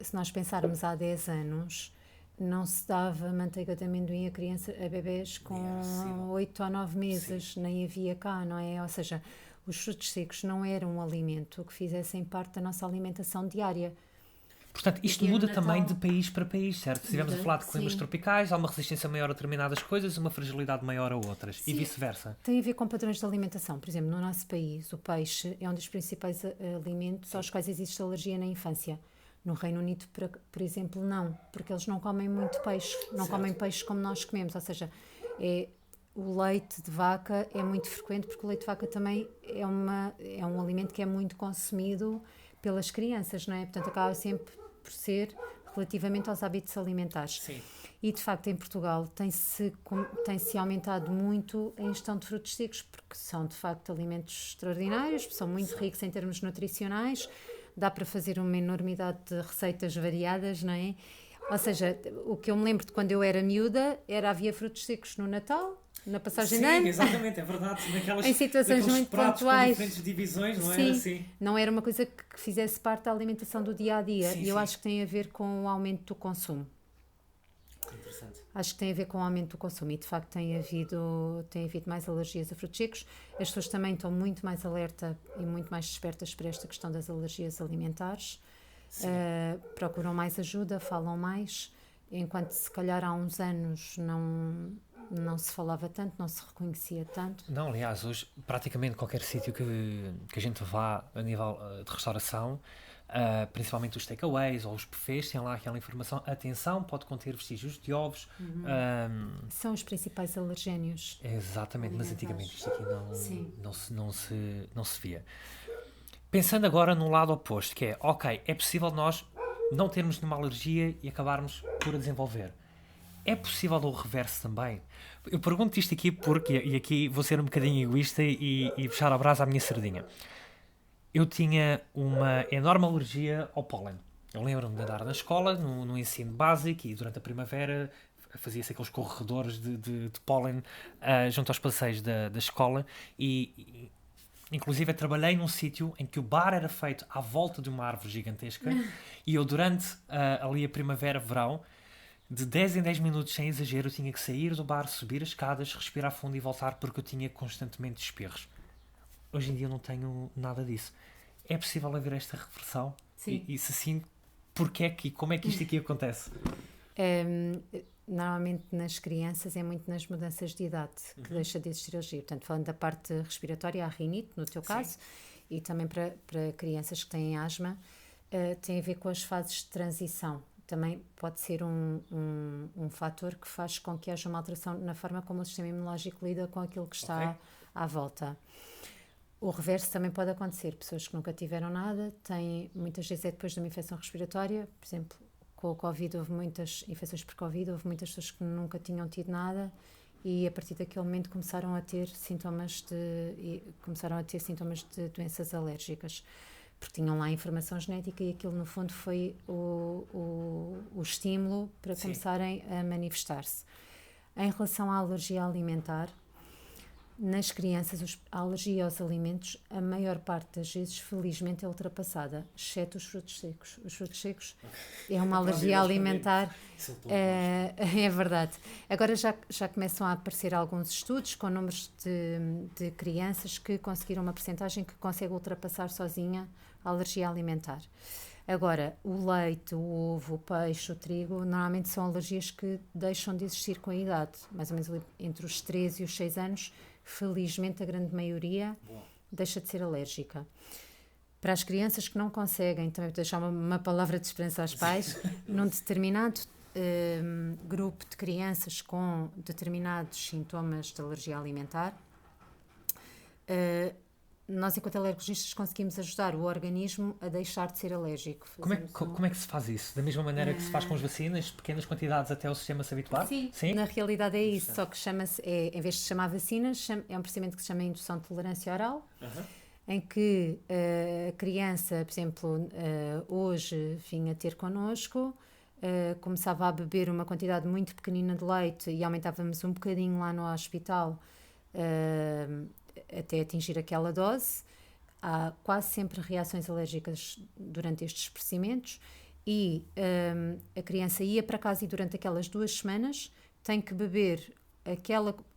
se nós pensarmos há 10 anos, não se dava manteiga de amendoim a bebés com 8 ou 9 meses, nem havia cá, não é? Ou seja, os frutos secos não eram um alimento que fizessem parte da nossa alimentação diária. Portanto, isto muda também de país para país, certo? Se estivermos a falar de climas tropicais, há uma resistência maior a determinadas coisas e uma fragilidade maior a outras, sim, e vice-versa. Tem a ver com padrões de alimentação. Por exemplo, no nosso país, o peixe é um dos principais alimentos aos quais existe alergia na infância. No Reino Unido, por exemplo, não, porque eles não comem muito peixe, não comem peixe como nós comemos, ou seja, o leite de vaca é muito frequente, porque o leite de vaca também é um alimento que é muito consumido pelas crianças, não é? Portanto, acaba sempre por ser relativamente aos hábitos alimentares. Sim. E, de facto, em Portugal tem-se aumentado muito a ingestão de frutos secos, porque são, de facto, alimentos extraordinários, são muito ricos em termos nutricionais, dá para fazer uma enormidade de receitas variadas, não é? Ou seja, o que eu me lembro de quando eu era miúda havia frutos secos no Natal, na passagem de ano. Sim, exatamente, é verdade. Em situações muito pontuais. Com diferentes divisões, não sim, era assim? Não era uma coisa que fizesse parte da alimentação do dia a dia. Sim, e eu acho que tem a ver com o aumento do consumo. Interessante. Acho que tem a ver com o aumento do consumo e de facto tem havido mais alergias a frutos secos. As pessoas também estão muito mais alerta e muito mais despertas para esta questão das alergias alimentares. Procuram mais ajuda, falam mais, enquanto se calhar há uns anos não se falava tanto, não se reconhecia tanto. Não, aliás, hoje praticamente qualquer sítio que a gente vá a nível de restauração, principalmente os takeaways ou os buffets, tem lá aquela informação, atenção, pode conter vestígios de ovos. São os principais alergénios. Exatamente, mas antigamente isto aqui não se via. Pensando agora no lado oposto, que é, ok, é possível nós não termos nenhuma alergia e acabarmos por a desenvolver. É possível o reverso também? Eu pergunto isto aqui porque, e aqui vou ser um bocadinho egoísta e puxar a brasa à minha sardinha. Eu tinha uma enorme alergia ao pólen. Eu lembro-me de andar na escola, no ensino básico, e durante a primavera fazia-se aqueles corredores de pólen junto aos passeios da escola e inclusive eu trabalhei num sítio em que o bar era feito à volta de uma árvore gigantesca e eu durante ali a primavera, verão, de 10 em 10 minutos, sem exagero, eu tinha que sair do bar, subir as escadas, respirar fundo e voltar porque eu tinha constantemente espirros. Hoje em dia eu não tenho nada disso. É possível haver esta reversão? Sim. E se sim, porquê é que, como é que isto aqui acontece? Normalmente nas crianças é muito nas mudanças de idade que deixa de existir alergia. Portanto, falando da parte respiratória, a rinite, no teu caso, e também para crianças que têm asma, tem a ver com as fases de transição. também pode ser um fator que faz com que haja uma alteração na forma como o sistema imunológico lida com aquilo que está à volta. O reverso também pode acontecer. Pessoas que nunca tiveram nada, têm, muitas vezes é depois de uma infecção respiratória, por exemplo, com o Covid houve muitas infecções por Covid, houve muitas pessoas que nunca tinham tido nada e a partir daquele momento começaram a ter sintomas de doenças alérgicas, porque tinham lá informação genética e aquilo no fundo foi o estímulo para começarem a manifestar-se. Em relação à alergia alimentar, nas crianças, a alergia aos alimentos, a maior parte das vezes, felizmente, é ultrapassada, exceto os frutos secos. Os frutos secos é uma alergia alimentar, é verdade. Agora já começam a aparecer alguns estudos com números de crianças que conseguiram uma percentagem que consegue ultrapassar sozinha a alergia alimentar. Agora, o leite, o ovo, o peixe, o trigo, normalmente são alergias que deixam de existir com a idade, mais ou menos entre os 3 e os 6 anos. Felizmente, a grande maioria deixa de ser alérgica. Para as crianças que não conseguem, também vou deixar uma palavra de esperança aos pais, num determinado grupo de crianças com determinados sintomas de alergia alimentar, nós, enquanto alergologistas, conseguimos ajudar o organismo a deixar de ser alérgico. Como é que se faz isso? Da mesma maneira que se faz com as vacinas, pequenas quantidades até o sistema se habituar? Sim, na realidade é isso, só que chama-se, em vez de se chamar vacinas, é um procedimento que se chama indução de tolerância oral, em que a criança, por exemplo, hoje vinha ter connosco, começava a beber uma quantidade muito pequenina de leite e aumentávamos um bocadinho lá no hospital, até atingir aquela dose. Há quase sempre reações alérgicas durante estes procedimentos e a criança ia para casa e durante aquelas 2 semanas tem que beber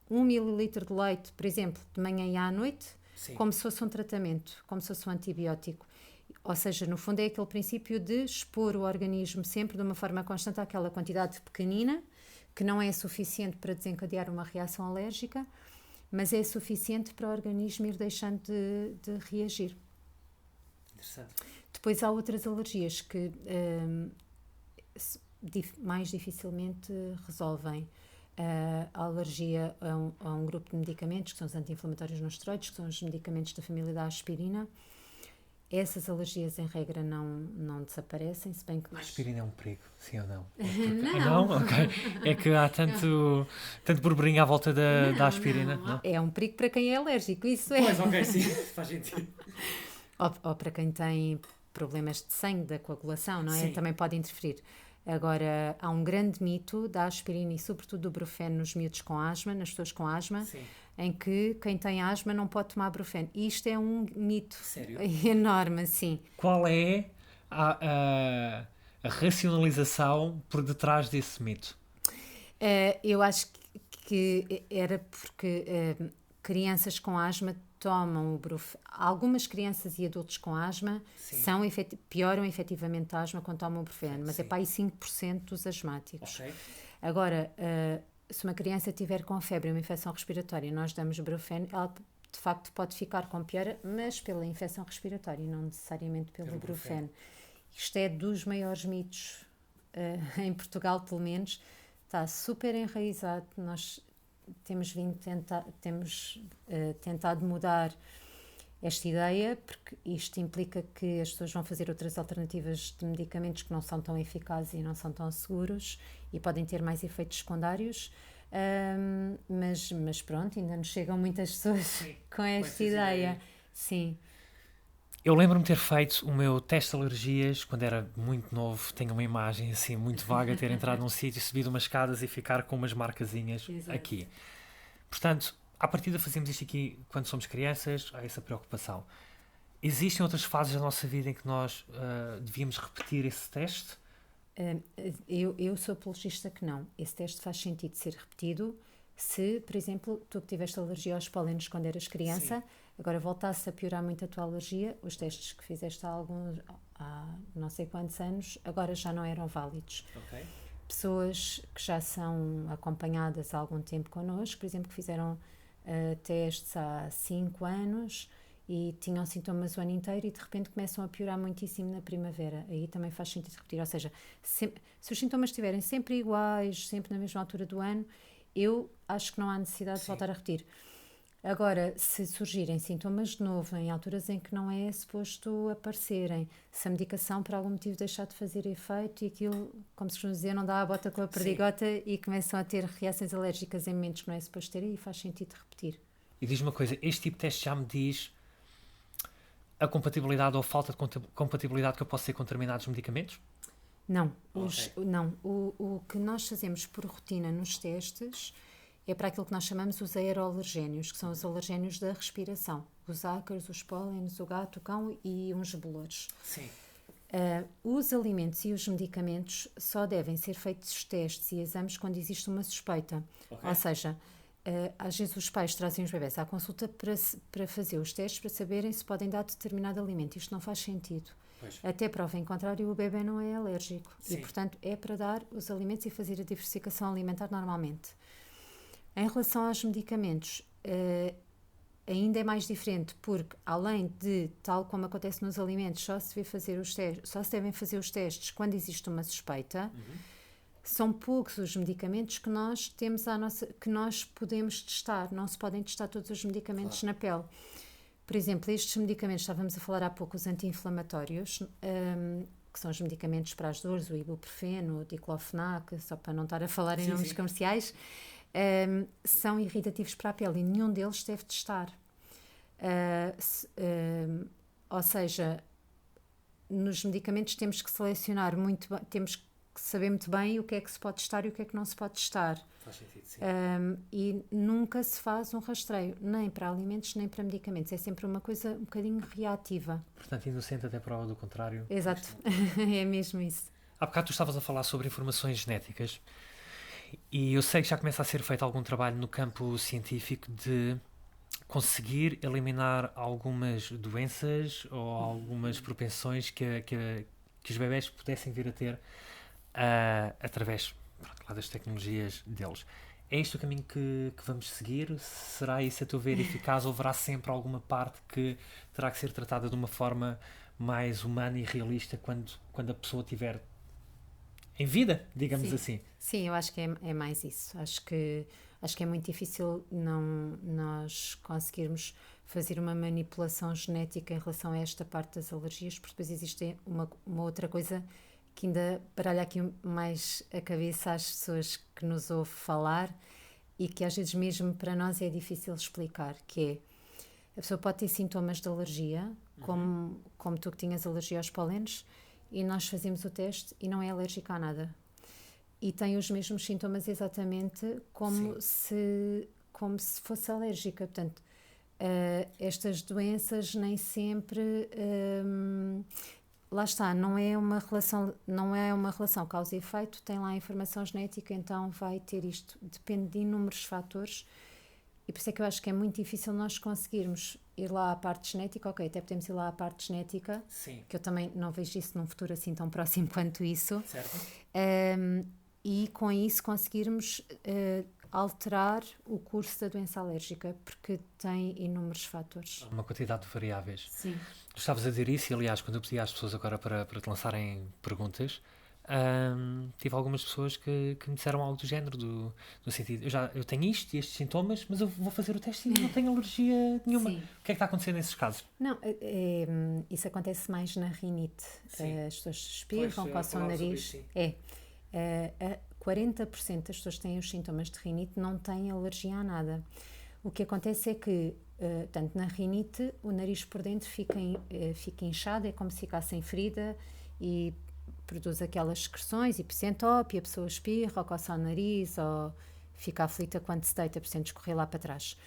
1 mililitro de leite, por exemplo, de manhã e à noite, como se fosse um tratamento, como se fosse um antibiótico. Ou seja, no fundo é aquele princípio de expor o organismo sempre de uma forma constante àquela quantidade pequenina, que não é suficiente para desencadear uma reação alérgica, mas é suficiente para o organismo ir deixando de reagir. Interessante. Depois há outras alergias que mais dificilmente resolvem. A alergia a um grupo de medicamentos, que são os anti-inflamatórios não esteroides, que são os medicamentos da família da aspirina. Essas alergias, em regra, não desaparecem, se bem que... A aspirina é um perigo, sim ou não? Não. Não? Ok. É que há tanto burburinho à volta da aspirina. Não? É um perigo para quem é alérgico, isso é. Pois, ok, sim, faz sentido. Ou para quem tem problemas de sangue, da coagulação, não é? Sim. Também pode interferir. Agora, há um grande mito da aspirina e sobretudo do Brufen nos miúdos com asma, nas pessoas com asma, em que quem tem asma não pode tomar Brufen. Isto é um mito. Sério? Enorme, sim. Qual é a racionalização por detrás desse mito? Eu acho que era porque crianças com asma tomam o Brufen. Algumas crianças e adultos com asma pioram efetivamente a asma quando tomam o Brufen, mas é para aí 5% dos asmáticos. Ok. Agora, se uma criança tiver com febre ou uma infecção respiratória, nós damos Brufen, ela de facto pode ficar com piora, mas pela infecção respiratória, não necessariamente pelo Brufen. Isto é dos maiores mitos em Portugal, pelo menos. Está super enraizado. Nós temos tentado mudar esta ideia, porque isto implica que as pessoas vão fazer outras alternativas de medicamentos que não são tão eficazes e não são tão seguros e podem ter mais efeitos secundários, mas pronto, ainda nos chegam muitas pessoas com esta ideia. Sim. Eu lembro-me de ter feito o meu teste de alergias quando era muito novo. Tenho uma imagem assim muito vaga, ter entrado num sítio, subido umas escadas e ficar com umas marcazinhas aqui. Portanto, à partida fazemos isto aqui quando somos crianças, há essa preocupação. Existem outras fases da nossa vida em que nós devíamos repetir esse teste? Eu sou apologista que não. Esse teste faz sentido ser repetido se, por exemplo, tu que tiveste alergia aos pólenes quando eras criança, agora voltasse a piorar muito a tua alergia, os testes que fizeste há não sei quantos anos, agora já não eram válidos. Ok. Pessoas que já são acompanhadas há algum tempo connosco, por exemplo, que fizeram testes há 5 anos e tinham sintomas o ano inteiro e de repente começam a piorar muitíssimo na primavera. Aí também faz sentido repetir. Ou seja, se os sintomas estiverem sempre iguais, sempre na mesma altura do ano, eu acho que não há necessidade de voltar a repetir. Agora, se surgirem sintomas de novo, em alturas em que não é suposto aparecerem, se a medicação por algum motivo deixar de fazer efeito e aquilo, como se costuma dizer, não dá a bota com a perdigota e começam a ter reações alérgicas em momentos que não é suposto ter, aí faz sentido repetir. E diz-me uma coisa, este tipo de teste já me diz a compatibilidade ou falta de compatibilidade que eu posso ter com determinados medicamentos? Não. O que nós fazemos por rotina nos testes é para aquilo que nós chamamos os aeroalergénios, que são os alergénios da respiração. Os ácaros, os pólenes, o gato, o cão e uns bolores. Sim. Os alimentos e os medicamentos só devem ser feitos testes e exames quando existe uma suspeita. Okay. Ou seja, às vezes os pais trazem os bebés à consulta para fazer os testes, para saberem se podem dar determinado alimento. Isto não faz sentido. Pois. Até prova em contrário, o bebê não é alérgico. Sim. E, portanto, é para dar os alimentos e fazer a diversificação alimentar normalmente. Em relação aos medicamentos, ainda é mais diferente, porque além de, tal como acontece nos alimentos, só se devem fazer os testes quando existe uma suspeita, são poucos os medicamentos que nós temos que nós podemos testar. Não se podem testar todos os medicamentos na pele. Por exemplo, estes medicamentos, estávamos a falar há pouco, os anti-inflamatórios, que são os medicamentos para as dores, o ibuprofeno, o diclofenac, só para não estar a falar em nomes comerciais, são irritativos para a pele e nenhum deles deve testar. Ou seja, nos medicamentos temos que selecionar muito bem, temos que saber muito bem o que é que se pode testar e o que é que não se pode testar. Faz sentido, sim. E nunca se faz um rastreio, nem para alimentos, nem para medicamentos. É sempre uma coisa um bocadinho reativa. Portanto, inocente até prova do contrário. Exato, é mesmo isso. Há bocado tu estavas a falar sobre informações genéticas e eu sei que já começa a ser feito algum trabalho no campo científico de conseguir eliminar algumas doenças ou algumas propensões que os bebés pudessem vir a ter através das tecnologias deles. É este o caminho que vamos seguir? Será isso, a teu ver, eficaz? Ou haverá sempre alguma parte que terá que ser tratada de uma forma mais humana e realista quando a pessoa estiver em vida, digamos assim? Sim, eu acho que é mais isso. Acho que é muito difícil nós conseguirmos fazer uma manipulação genética em relação a esta parte das alergias, porque depois existe uma outra coisa que ainda baralha aqui mais a cabeça às pessoas que nos ouvem falar e que às vezes mesmo para nós é difícil explicar, que é, a pessoa pode ter sintomas de alergia, como tu que tinhas alergia aos pólenes, e nós fazemos o teste e não é alérgica a nada. E tem os mesmos sintomas exatamente como se fosse alérgica. Portanto, estas doenças nem sempre... lá está, não é uma relação causa e efeito, tem lá a informação genética, então vai ter isto. Depende de inúmeros fatores. E por isso é que eu acho que é muito difícil nós conseguirmos ir lá à parte genética. Ok, até podemos ir lá à parte genética, que eu também não vejo isso num futuro assim tão próximo quanto isso. Certo. E com isso conseguirmos alterar o curso da doença alérgica, porque tem inúmeros fatores. Uma quantidade de variáveis. Sim. Tu estavas a dizer isso e, aliás, quando eu pedi às pessoas agora para te lançarem perguntas, tive algumas pessoas que me disseram algo do género, no sentido, eu tenho isto e estes sintomas, mas eu vou fazer o teste e não tenho alergia nenhuma. Sim. O que é que está acontecendo nesses casos? Não, isso acontece mais na rinite. As pessoas espirram, coçam o nariz. 40% das pessoas que têm os sintomas de rinite não têm alergia a nada. O que acontece é que, tanto na rinite, o nariz por dentro fica inchado, é como se ficasse em ferida e produz aquelas excreções e percentópia, a pessoa espirra, ou coça o nariz, ou fica aflita quando se deita, por cento escorrer lá para trás.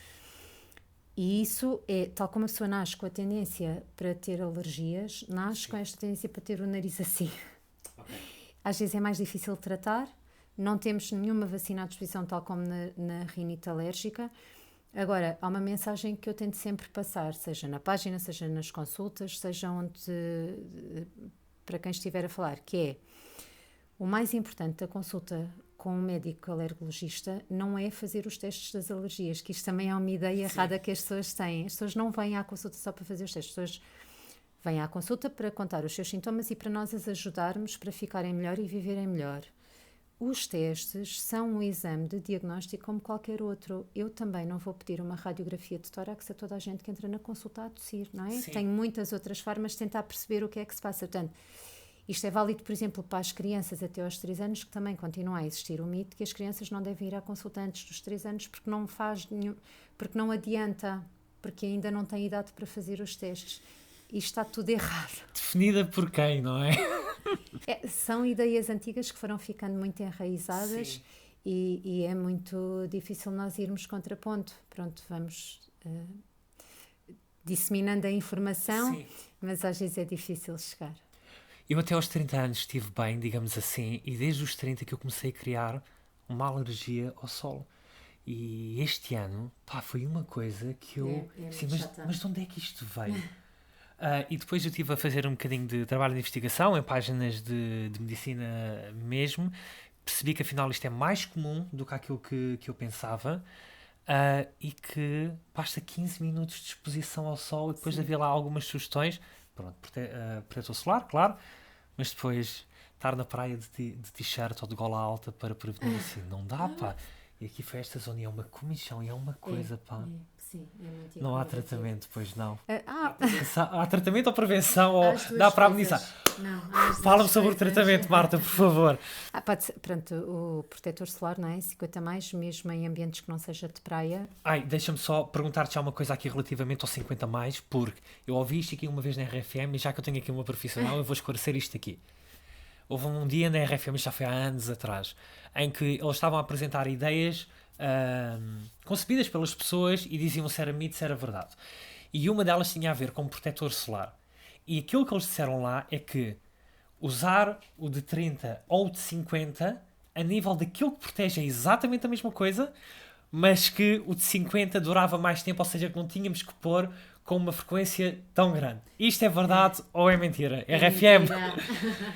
E isso é, tal como a pessoa nasce com a tendência para ter alergias, nasce com esta tendência para ter o nariz assim. Okay. Às vezes é mais difícil de tratar, não temos nenhuma vacina à disposição, tal como na rinite alérgica. Agora, há uma mensagem que eu tento sempre passar, seja na página, seja nas consultas, seja onde, para quem estiver a falar, que é, o mais importante da consulta com um médico alergologista não é fazer os testes das alergias, que isto também é uma ideia errada que as pessoas têm. As pessoas não vêm à consulta só para fazer os testes, as pessoas vêm à consulta para contar os seus sintomas e para nós as ajudarmos para ficarem melhor e viverem melhor. Os testes são um exame de diagnóstico como qualquer outro. Eu também não vou pedir uma radiografia de tórax a toda a gente que entra na consulta a tossir, não é? Sim. Tenho muitas outras formas de tentar perceber o que é que se passa. Portanto, isto é válido, por exemplo, para as crianças até aos 3 anos, que também continua a existir o mito que as crianças não devem ir à consulta antes dos 3 anos porque não faz porque não adianta, porque ainda não têm idade para fazer os testes. Isto está tudo errado. Definida por quem, não é? São ideias antigas que foram ficando muito enraizadas e é muito difícil nós irmos contraponto. Pronto, vamos disseminando a informação, mas às vezes é difícil chegar. Eu até aos 30 anos estive bem, digamos assim, e desde os 30 que eu comecei a criar uma alergia ao sol. E este ano, foi uma coisa que eu... Sim, mas de onde é que isto veio? E depois eu estive a fazer um bocadinho de trabalho de investigação em páginas de medicina mesmo. Percebi que afinal isto é mais comum do que aquilo que eu pensava. E que basta 15 minutos de exposição ao sol e depois de haver lá algumas sugestões. Pronto, protetor solar, claro, mas depois estar na praia de t-shirt ou de gola alta para prevenir assim, não dá, pá. E aqui foi esta zona e é uma comichão e é uma coisa, pá. Sim, é muito não há tratamento, pois não. Há tratamento ou prevenção ou dá para amenizar? Fala-me sobre o tratamento, Marta, por favor. Pronto, o protetor solar, não é? 50 mais, mesmo em ambientes que não seja de praia. Deixa-me só perguntar-te já uma coisa aqui relativamente ao 50 mais, porque eu ouvi isto aqui uma vez na RFM e já que eu tenho aqui uma profissional, eu vou esclarecer isto aqui. Houve um dia na RFM, já foi há anos atrás, em que eles estavam a apresentar ideias concebidas pelas pessoas e diziam se era mito, se era verdade. E uma delas tinha a ver com protetor solar. E aquilo que eles disseram lá é que usar o de 30 ou o de 50, a nível daquilo que protege é exatamente a mesma coisa, mas que o de 50 durava mais tempo, ou seja, que não tínhamos que pôr com uma frequência tão grande. Isto é verdade ou é mentira? RFM?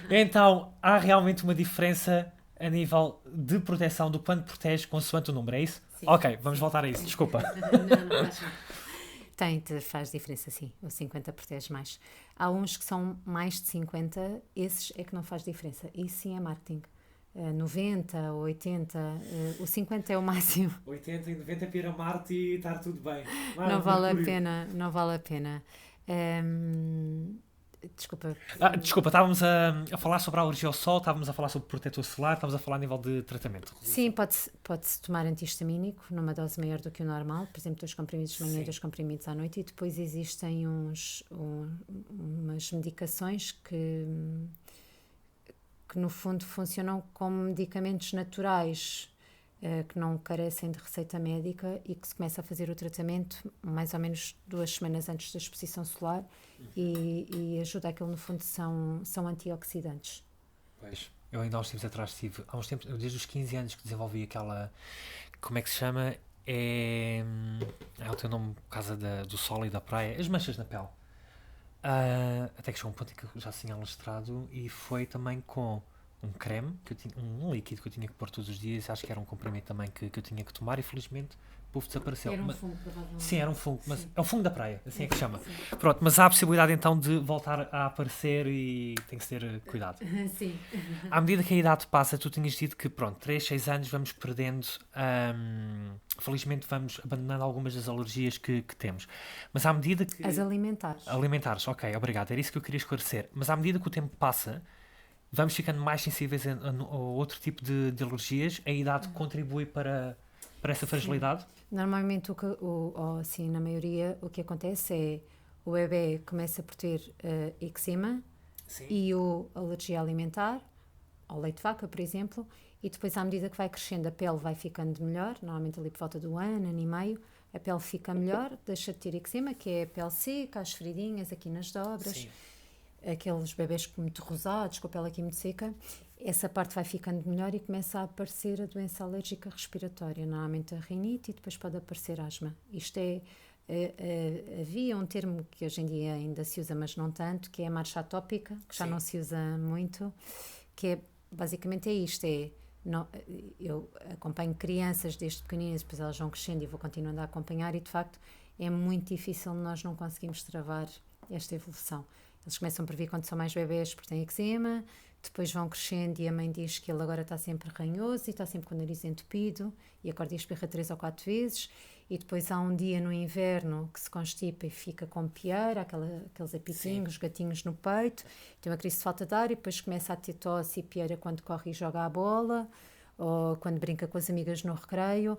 Então, há realmente uma diferença a nível de proteção do quanto protege consoante o número, é isso? Sim. Ok, vamos voltar a isso, desculpa. Não faz mal. Faz diferença, sim. O 50 protege mais. Há uns que são mais de 50, esses é que não faz diferença. Isso sim é marketing. 90, 80, o 50 é o máximo. 80 e 90 para Marte e estar tudo bem. Não vale a pena, não vale a pena. Desculpa. Desculpa, estávamos a falar sobre a alergia ao sol, estávamos a falar sobre protetor solar, estávamos a falar a nível de tratamento. Sim, pode-se tomar antihistamínico numa dose maior do que o normal, por exemplo, 2 comprimidos de manhã e 2 comprimidos à noite, e depois existem umas medicações que no fundo funcionam como medicamentos naturais, que não carecem de receita médica e que se começa a fazer o tratamento mais ou menos 2 semanas antes da exposição solar e ajuda aquilo, no fundo, são antioxidantes. Pois, eu ainda há uns tempos atrás tive, desde os 15 anos que desenvolvi aquela, como é que se chama? É o teu nome por causa do sol e da praia, as manchas na pele. Até que chegou um ponto em que eu já tinha alastrado e foi também com um creme, que eu tinha, um líquido que eu tinha que pôr todos os dias, acho que era um comprimido também que eu tinha que tomar e felizmente desapareceu. Era um fungo, provavelmente. Sim, era um fungo, mas é o fungo da praia, assim é que se chama. Sim. Pronto, mas há a possibilidade então de voltar a aparecer e tem que ter cuidado. Sim. À medida que a idade passa, tu tinhas dito que, 3, 6 anos vamos perdendo, felizmente vamos abandonando algumas das alergias que temos. Mas à medida que... As alimentares. Alimentares, ok, obrigado, era isso que eu queria esclarecer. Mas à medida que o tempo passa, vamos ficando mais sensíveis a outro tipo de alergias, a idade contribui para essa fragilidade? Normalmente, assim, na maioria, o que acontece é o bebê começa por ter eczema e alergia alimentar, ao leite de vaca, por exemplo, e depois, à medida que vai crescendo, a pele vai ficando melhor, normalmente ali por volta do ano e meio, a pele fica melhor, deixa de ter eczema, que é a pele seca, as feridinhas aqui nas dobras. Sim. Aqueles bebés muito rosados, com a pele aqui muito seca, essa parte vai ficando melhor e começa a aparecer a doença alérgica respiratória, normalmente a rinite, e depois pode aparecer asma. Isto havia um termo que hoje em dia ainda se usa, mas não tanto, que é a marcha atópica, que já não se usa muito, que basicamente é isto, Não, eu acompanho crianças desde pequeninas, depois elas vão crescendo e vou continuando a acompanhar e de facto é muito difícil, nós não conseguimos travar esta evolução. Eles começam por vir quando são mais bebés porque têm eczema, depois vão crescendo e a mãe diz que ele agora está sempre ranhoso e está sempre com o nariz entupido e acorda e espirra 3 ou 4 vezes e depois há um dia no inverno que se constipa e fica com pieira, aqueles apitinhos, gatinhos no peito, tem uma crise de falta de ar e depois começa a ter tosse e pieira quando corre e joga a bola ou quando brinca com as amigas no recreio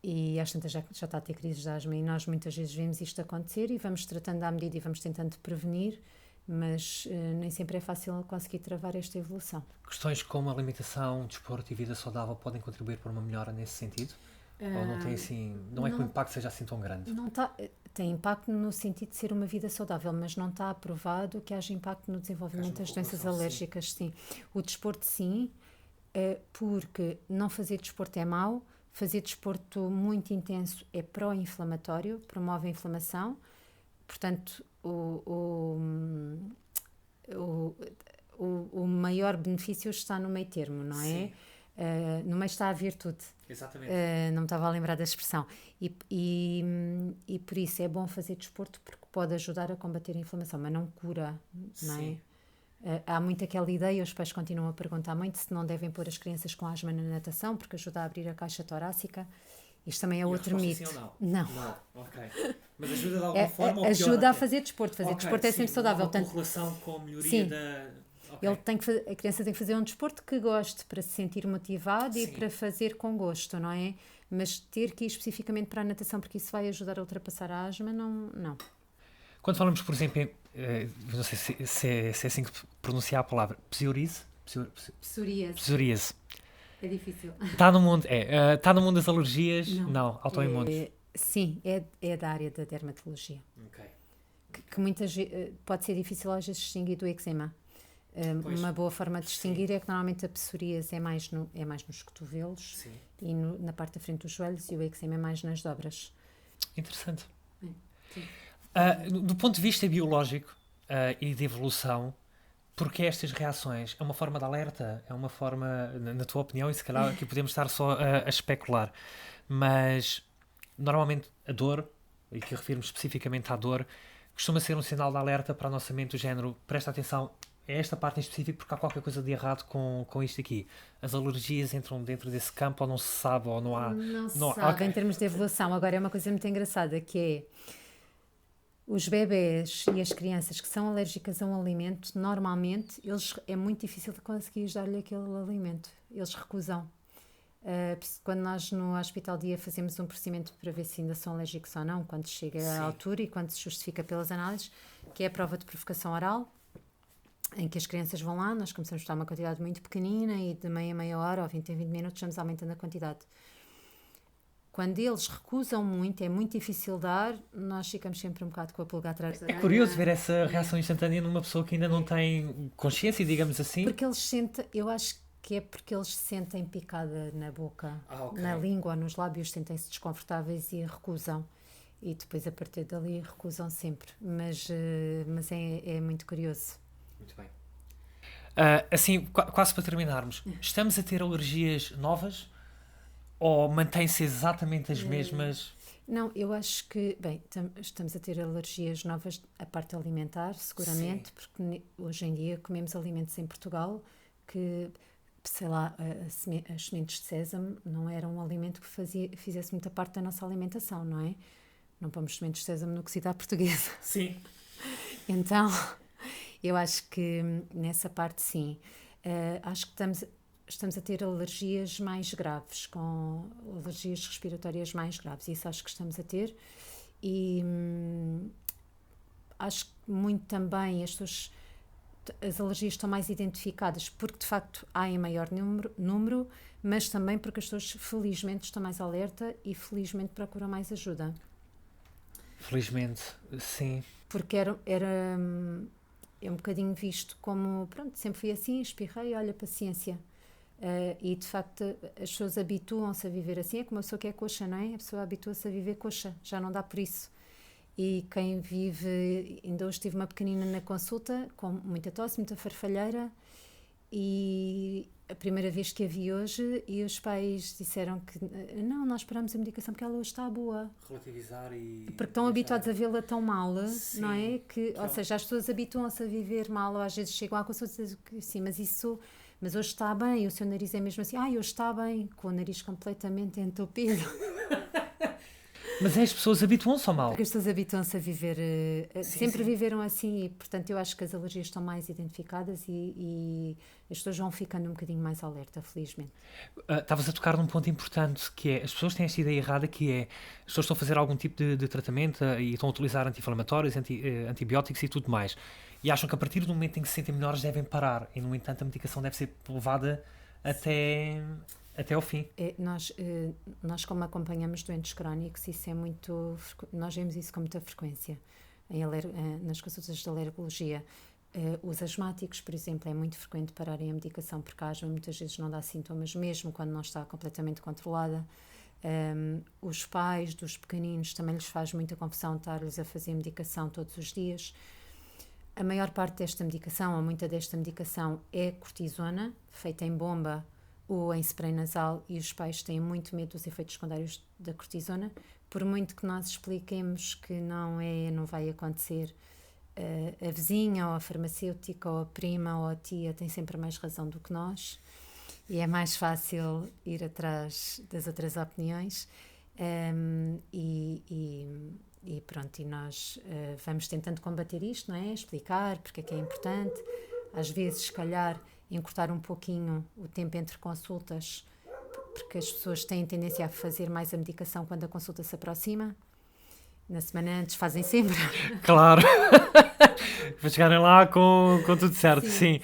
e às tantas já está a ter crises de asma e nós muitas vezes vemos isto acontecer e vamos tratando à medida e vamos tentando prevenir, mas nem sempre é fácil conseguir travar esta evolução. Questões como alimentação, desporto e vida saudável podem contribuir para uma melhora nesse sentido? Ou não tem assim, não é que o impacto seja assim tão grande? Não tá, tem impacto no sentido de ser uma vida saudável, mas não está aprovado que haja impacto no desenvolvimento das doenças alérgicas, sim. O desporto, sim, porque não fazer desporto é mau, fazer desporto muito intenso é pró-inflamatório, promove a inflamação, portanto, o maior benefício está no meio termo, não é? No meio está a virtude. Exatamente. Não me estava a lembrar da expressão. E por isso é bom fazer desporto porque pode ajudar a combater a inflamação, mas não cura, não é? Há muito aquela ideia, os pais continuam a perguntar muito se não devem pôr as crianças com asma na natação porque ajuda a abrir a caixa torácica. Isto também é outro mito. Sim ou não? Não. Ok. Mas ajuda de alguma forma ou ajuda a fazer desporto. Fazer desporto é sempre saudável. Tem correlação com a melhoria da... Okay. A criança tem que fazer um desporto que goste para se sentir motivado e para fazer com gosto, não é? Mas ter que ir especificamente para a natação porque isso vai ajudar a ultrapassar a asma, não. Quando falamos, por exemplo, não sei se é assim que pronunciar a palavra, psoríase. É difícil. Está no mundo, está no mundo das alergias? Não, autoimunes. Sim, é da área da dermatologia. Ok. Que muitas pode ser difícil às vezes distinguir do eczema. Uma boa forma de distinguir é que normalmente a psoríase é mais nos cotovelos e na parte da frente dos joelhos e o eczema é mais nas dobras. Interessante. Do ponto de vista biológico e de evolução, porque estas reações é uma forma de alerta? É uma forma, na tua opinião, e se calhar aqui podemos estar só a especular, mas normalmente a dor, e que refiro-me especificamente à dor, costuma ser um sinal de alerta para a nossa mente do género, presta atenção a esta parte em específico porque há qualquer coisa de errado com isto aqui. As alergias entram dentro desse campo ou não se sabe ou não há... Não se sabe em termos de evolução. Agora é uma coisa muito engraçada que é os bebés e as crianças que são alérgicas a um alimento, normalmente é muito difícil de conseguir dar-lhe aquele alimento. Eles recusam. Quando nós no Hospital Dia fazemos um procedimento para ver se ainda são alérgicos ou não, quando chega à altura e quando se justifica pelas análises, que é a prova de provocação oral, em que as crianças vão lá, nós começamos a dar uma quantidade muito pequenina e de meia hora ou 20 em 20 minutos vamos aumentando a quantidade. Quando eles recusam muito, é muito difícil dar, nós ficamos sempre um bocado com a pulga atrás da orelha. É curioso ver essa reação instantânea numa pessoa que ainda não tem consciência, digamos assim. Porque eles sentem, eu acho que é porque eles se sentem picada na boca, na língua, nos lábios, sentem-se desconfortáveis e recusam. E depois a partir dali recusam sempre. Mas é muito curioso. Muito bem. Assim, quase para terminarmos, estamos a ter alergias novas ou mantêm-se exatamente as mesmas? Não, eu acho que, estamos a ter alergias novas, a parte alimentar, seguramente, porque hoje em dia comemos alimentos em Portugal que, sei lá, as sementes de sésamo não eram um alimento que fizesse muita parte da nossa alimentação, não é? Não pomos sementes de sésamo no cozido à portuguesa. Sim. Então, eu acho que nessa parte sim. Acho que estamos a ter alergias mais graves, com alergias respiratórias mais graves. Isso acho que estamos a ter. E acho que muito também as alergias estão mais identificadas porque de facto há em maior número, mas também porque as pessoas felizmente estão mais alerta e felizmente procuram mais ajuda. Felizmente, sim. Porque é um bocadinho visto como, pronto, sempre fui assim, espirrei, olha, paciência. E de facto as pessoas habituam-se a viver assim, é como a pessoa que é coxa, não é? A pessoa habitua-se a viver coxa, já não dá por isso. E quem vive, ainda hoje tive uma pequenina na consulta, com muita tosse, muita farfalheira, e a primeira vez que a vi hoje e os pais disseram que não, nós paramos a medicação porque ela hoje está boa. Relativizar e... Porque estão habituados a vê-la tão mal, Sim, não é? Que, claro. Ou seja, as pessoas habituam-se a viver mal, ou às vezes chegam à consulta e dizem que sim, mas hoje está bem, o seu nariz é mesmo assim, hoje está bem, com o nariz completamente entupido. Mas as pessoas habituam-se ao mal. Porque as pessoas habituam-se a viver, sempre viveram assim, e portanto eu acho que as alergias estão mais identificadas e as pessoas vão ficando um bocadinho mais alerta, felizmente. Estavas a tocar num ponto importante, que é, as pessoas têm esta ideia errada, que é, as pessoas estão a fazer algum tipo de tratamento e estão a utilizar anti-inflamatórios, antibióticos e tudo mais, e acham que a partir do momento em que se sentem melhores devem parar, e no entanto a medicação deve ser levada até ao fim. Nós como acompanhamos doentes crónicos, isso é muito, nós vemos isso com muita frequência nas consultas de alergologia. Os asmáticos, por exemplo, é muito frequente pararem a medicação porque a asma muitas vezes não dá sintomas, mesmo quando não está completamente controlada. Os pais dos pequeninos também lhes faz muita confusão estar-lhes a fazer medicação todos os dias. A maior parte desta medicação, ou muita desta medicação, é cortisona, feita em bomba ou em spray nasal, e os pais têm muito medo dos efeitos secundários da cortisona, por muito que nós expliquemos que não vai acontecer. A vizinha, ou a farmacêutica, ou a prima, ou a tia tem sempre mais razão do que nós, e é mais fácil ir atrás das outras opiniões. E pronto, e nós vamos tentando combater isto, não é? Explicar porque é que é importante, às vezes, se calhar, encurtar um pouquinho o tempo entre consultas, porque as pessoas têm tendência a fazer mais a medicação quando a consulta se aproxima. Na semana antes fazem sempre. Claro! Para chegarem lá com tudo certo, sim.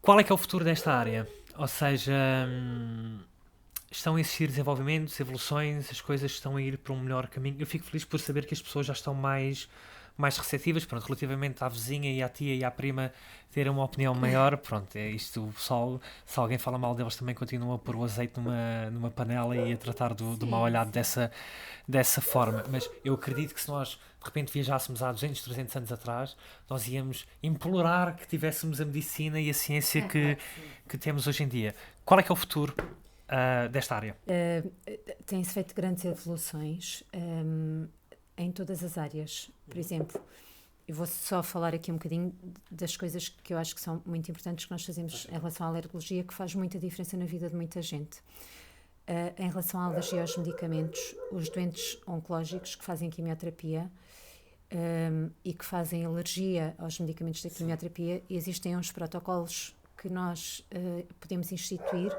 Qual é que é o futuro desta área? Ou seja, estão a existir desenvolvimentos, evoluções, as coisas estão a ir para um melhor caminho. Eu fico feliz por saber que as pessoas já estão mais receptivas, pronto, relativamente à vizinha e à tia e à prima terem uma opinião maior, pronto, é isto, o pessoal, se alguém fala mal deles também continuam a pôr o azeite numa panela e a tratar do mal olhado dessa forma, mas eu acredito que se nós de repente viajássemos há 200, 300 anos atrás, nós íamos implorar que tivéssemos a medicina e a ciência que temos hoje em dia. Qual é que é o futuro desta área? Tem-se feito grandes evoluções em todas as áreas. Por exemplo, eu vou só falar aqui um bocadinho das coisas que eu acho que são muito importantes que nós fazemos em relação à alergologia, que faz muita diferença na vida de muita gente. Em relação à alergia aos medicamentos, os doentes oncológicos que fazem quimioterapia e que fazem alergia aos medicamentos da quimioterapia, existem uns protocolos que nós podemos instituir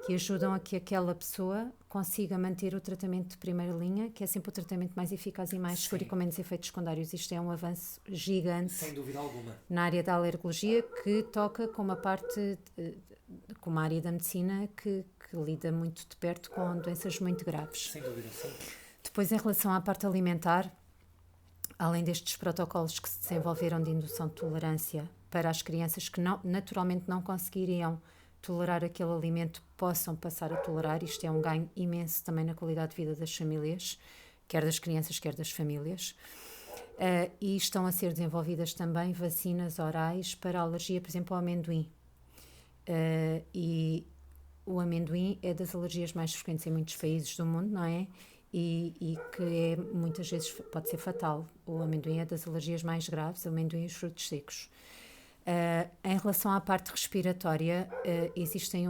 que ajudam a que aquela pessoa consiga manter o tratamento de primeira linha, que é sempre o tratamento mais eficaz e mais seguro e com menos efeitos secundários. Isto é um avanço gigante, sem dúvida alguma, na área da alergologia, que toca com uma parte, com uma área da medicina que lida muito de perto com doenças muito graves. Sem dúvida, sim. Depois, em relação à parte alimentar, além destes protocolos que se desenvolveram de indução de tolerância para as crianças que naturalmente não conseguiriam tolerar aquele alimento, possam passar a tolerar. Isto é um ganho imenso também na qualidade de vida das famílias, quer das crianças, quer das famílias. E estão a ser desenvolvidas também vacinas orais para a alergia, por exemplo, ao amendoim. E o amendoim é das alergias mais frequentes em muitos países do mundo, não é? E que muitas vezes pode ser fatal. O amendoim é das alergias mais graves, o amendoim e os frutos secos. Em relação à parte respiratória, existem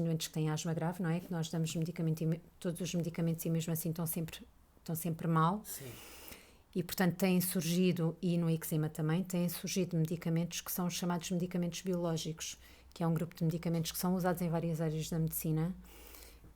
doentes que têm asma grave, não é? Que nós damos todos os medicamentos e mesmo assim estão sempre mal. Sim. E, portanto, têm surgido, e no eczema também, têm surgido medicamentos que são os chamados medicamentos biológicos, que é um grupo de medicamentos que são usados em várias áreas da medicina,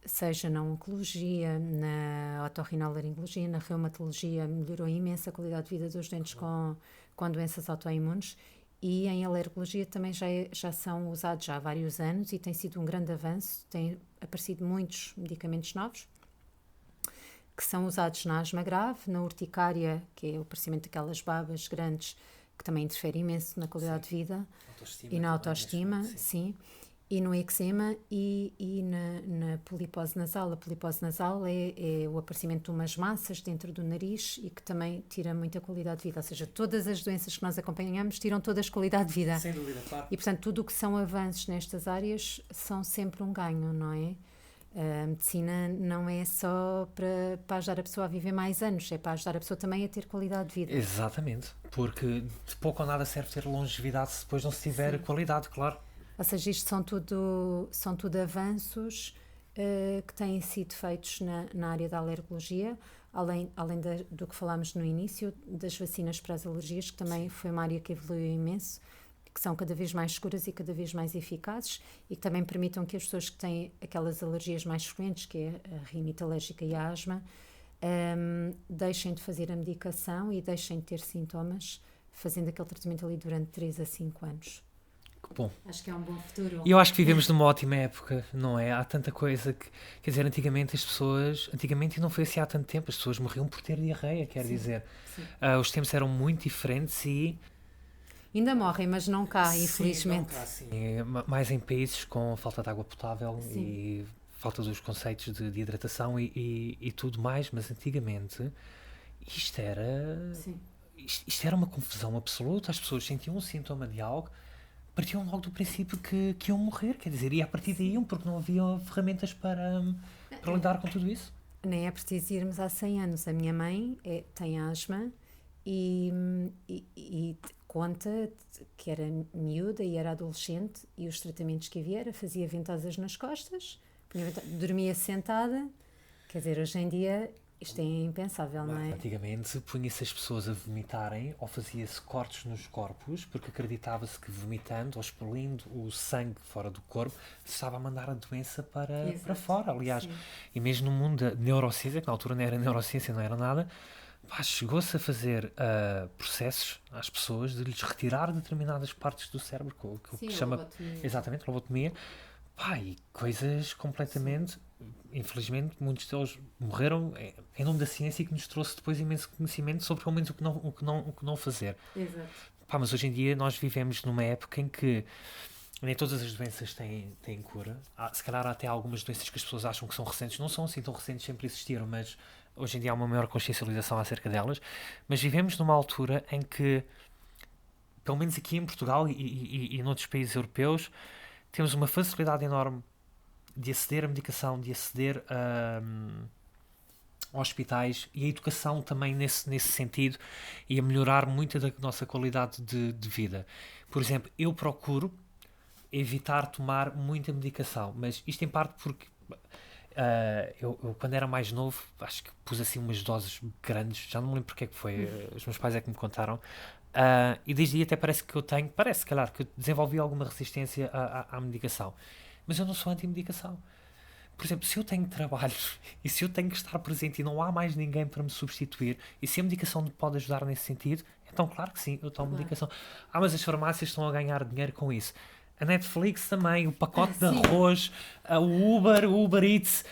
seja na oncologia, na otorrinolaringologia, na reumatologia. Melhorou imenso a qualidade de vida dos doentes com doenças autoimunes. E em alergologia também já são usados há vários anos e tem sido um grande avanço. Têm aparecido muitos medicamentos novos que são usados na asma grave, na urticária, que é o aparecimento daquelas babas grandes, que também interfere imenso na qualidade de vida e na autoestima, sim. E no eczema e na polipose nasal. A polipose nasal é o aparecimento de umas massas dentro do nariz e que também tira muita qualidade de vida. Ou seja, todas as doenças que nós acompanhamos tiram todas qualidade de vida. Sem dúvida, claro. E, portanto, tudo o que são avanços nestas áreas são sempre um ganho, não é? A medicina não é só para ajudar a pessoa a viver mais anos, é para ajudar a pessoa também a ter qualidade de vida. Exatamente, porque de pouco ou nada serve ter longevidade se depois não se tiver qualidade, claro. Ou seja, isto são tudo avanços que têm sido feitos na área da alergologia, além do que falámos no início, das vacinas para as alergias, que também foi uma área que evoluiu imenso, que são cada vez mais seguras e cada vez mais eficazes e que também permitam que as pessoas que têm aquelas alergias mais frequentes, que é a rinite alérgica e a asma, deixem de fazer a medicação e deixem de ter sintomas, fazendo aquele tratamento ali durante 3 a 5 anos. Bom, acho que é um bom futuro. E eu acho que vivemos numa ótima época, não é? Há tanta coisa que... Quer dizer, antigamente as pessoas... Antigamente, e não foi assim há tanto tempo, as pessoas morriam por ter diarreia, quer dizer. Os tempos eram muito diferentes e... Ainda morrem, mas não cá, infelizmente. Não cá, sim. Mais em países com falta de água potável e falta dos conceitos de hidratação e tudo mais, mas antigamente isto era... Isto era uma confusão absoluta, as pessoas sentiam um sintoma de algo, partiam logo do princípio que iam morrer, quer dizer, e a partir daí iam, porque não havia ferramentas para lidar com tudo isso. Nem é preciso irmos há 100 anos. A minha mãe tem asma e conta que era miúda e era adolescente e os tratamentos que havia era fazia ventosas nas costas, dormia sentada, quer dizer, hoje em dia isto é impensável, não é? Antigamente punha-se as pessoas a vomitarem ou fazia-se cortes nos corpos porque acreditava-se que vomitando ou expelindo o sangue fora do corpo se estava a mandar a doença para fora, aliás. E mesmo no mundo da neurociência, que na altura não era neurociência, não era nada, chegou-se a fazer processos às pessoas de lhes retirar determinadas partes do cérebro, que se chama lobotomia. exatamente lobotomia. E coisas completamente... Infelizmente, muitos deles morreram em nome da ciência e que nos trouxe depois imenso conhecimento sobre pelo menos o que não fazer. Exato. Mas hoje em dia nós vivemos numa época em que nem todas as doenças têm cura. Se calhar há até algumas doenças que as pessoas acham que são recentes, não são assim tão recentes, sempre existiram, mas hoje em dia há uma maior consciencialização acerca delas. Mas vivemos numa altura em que, pelo menos aqui em Portugal e noutros países europeus, temos uma facilidade enorme de aceder à medicação, de aceder a hospitais e a educação também nesse sentido e a melhorar muito da nossa qualidade de vida. Por exemplo, eu procuro evitar tomar muita medicação, mas isto em parte porque eu quando era mais novo, acho que pus assim umas doses grandes, já não me lembro porque é que foi, os meus pais é que me contaram, e desde aí até parece que calhar, que eu desenvolvi alguma resistência à medicação. Mas eu não sou anti-medicação. Por exemplo, se eu tenho trabalho e se eu tenho que estar presente e não há mais ninguém para me substituir, e se a medicação me pode ajudar nesse sentido, então claro que sim, eu tomo medicação. Mas as farmácias estão a ganhar dinheiro com isso. A Netflix também, o pacote de arroz, o Uber Eats,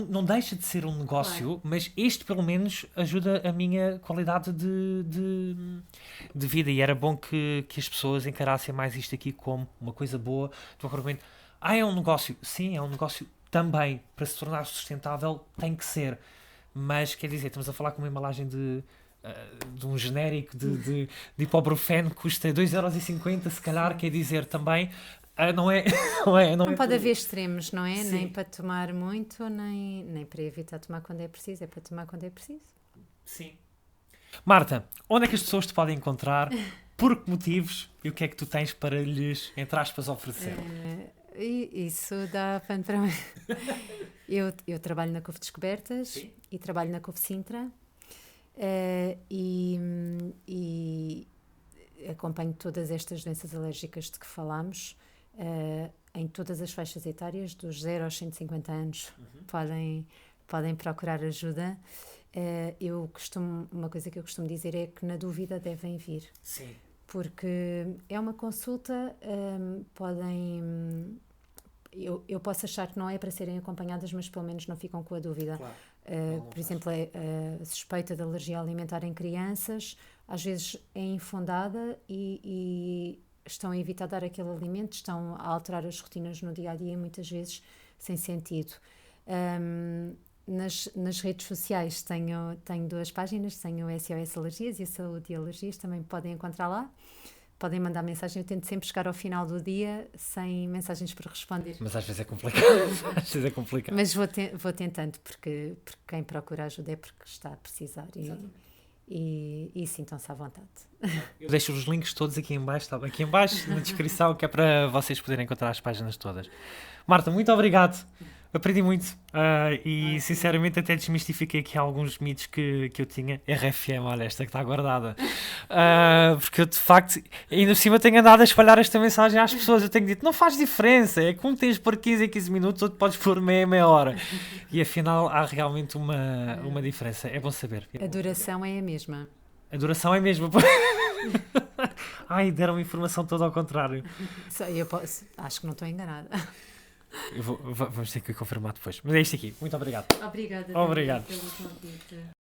não deixa de ser um negócio, mas este pelo menos ajuda a minha qualidade de vida, e era bom que as pessoas encarassem mais isto aqui como uma coisa boa, do argumento. É um negócio. Sim, é um negócio também. Para se tornar sustentável, tem que ser. Mas, quer dizer, estamos a falar com uma embalagem de um genérico de ibuprofeno que custa 2,50€, se calhar, quer dizer, também... Não pode haver extremos, não é? Sim. Nem para tomar muito, nem para evitar tomar quando é preciso. É para tomar quando é preciso. Sim. Marta, onde é que as pessoas te podem encontrar? Por que motivos? E o que é que tu tens para lhes, entre aspas, oferecer? Isso dá para mim. Eu trabalho na CUF Descobertas e trabalho na CUF Sintra e acompanho todas estas doenças alérgicas de que falámos em todas as faixas etárias, dos 0 aos 150 anos. Podem procurar ajuda. Uma coisa que eu costumo dizer é que na dúvida devem vir. Sim. Porque é uma consulta, eu posso achar que não é para serem acompanhadas, mas pelo menos não ficam com a dúvida. Claro. Por exemplo, a suspeita de alergia alimentar em crianças às vezes é infundada e estão a evitar dar aquele alimento, estão a alterar as rotinas no dia a dia, muitas vezes sem sentido. Nas redes sociais tenho 2 páginas, tenho o SOS Alergias e a Saúde e Alergias, também podem encontrar lá. Podem mandar mensagem, eu tento sempre chegar ao final do dia sem mensagens para responder. Mas às vezes é complicado. Às vezes é complicado. Mas vou tentando, porque quem procura ajuda é porque está a precisar e sintam-se à vontade. Eu deixo os links todos aqui em baixo, tá? Aqui em baixo na descrição, que é para vocês poderem encontrar as páginas todas. Marta, muito obrigado. Aprendi muito e sinceramente até desmistifiquei aqui alguns mitos que eu tinha. RFM, olha, esta que está guardada. Porque eu de facto, ainda por cima tenho andado a espalhar esta mensagem às pessoas. Eu tenho dito, não faz diferença, é como tens por 15 em 15 minutos, outro podes pôr meia hora. E afinal há realmente uma diferença. É bom saber. A duração é a mesma. A duração é a mesma. Ai, deram-me informação toda ao contrário. Acho que não estou enganada. Vamos ter que confirmar depois. Mas é isto aqui. Muito obrigado. Obrigada. Obrigado. Pelo convite.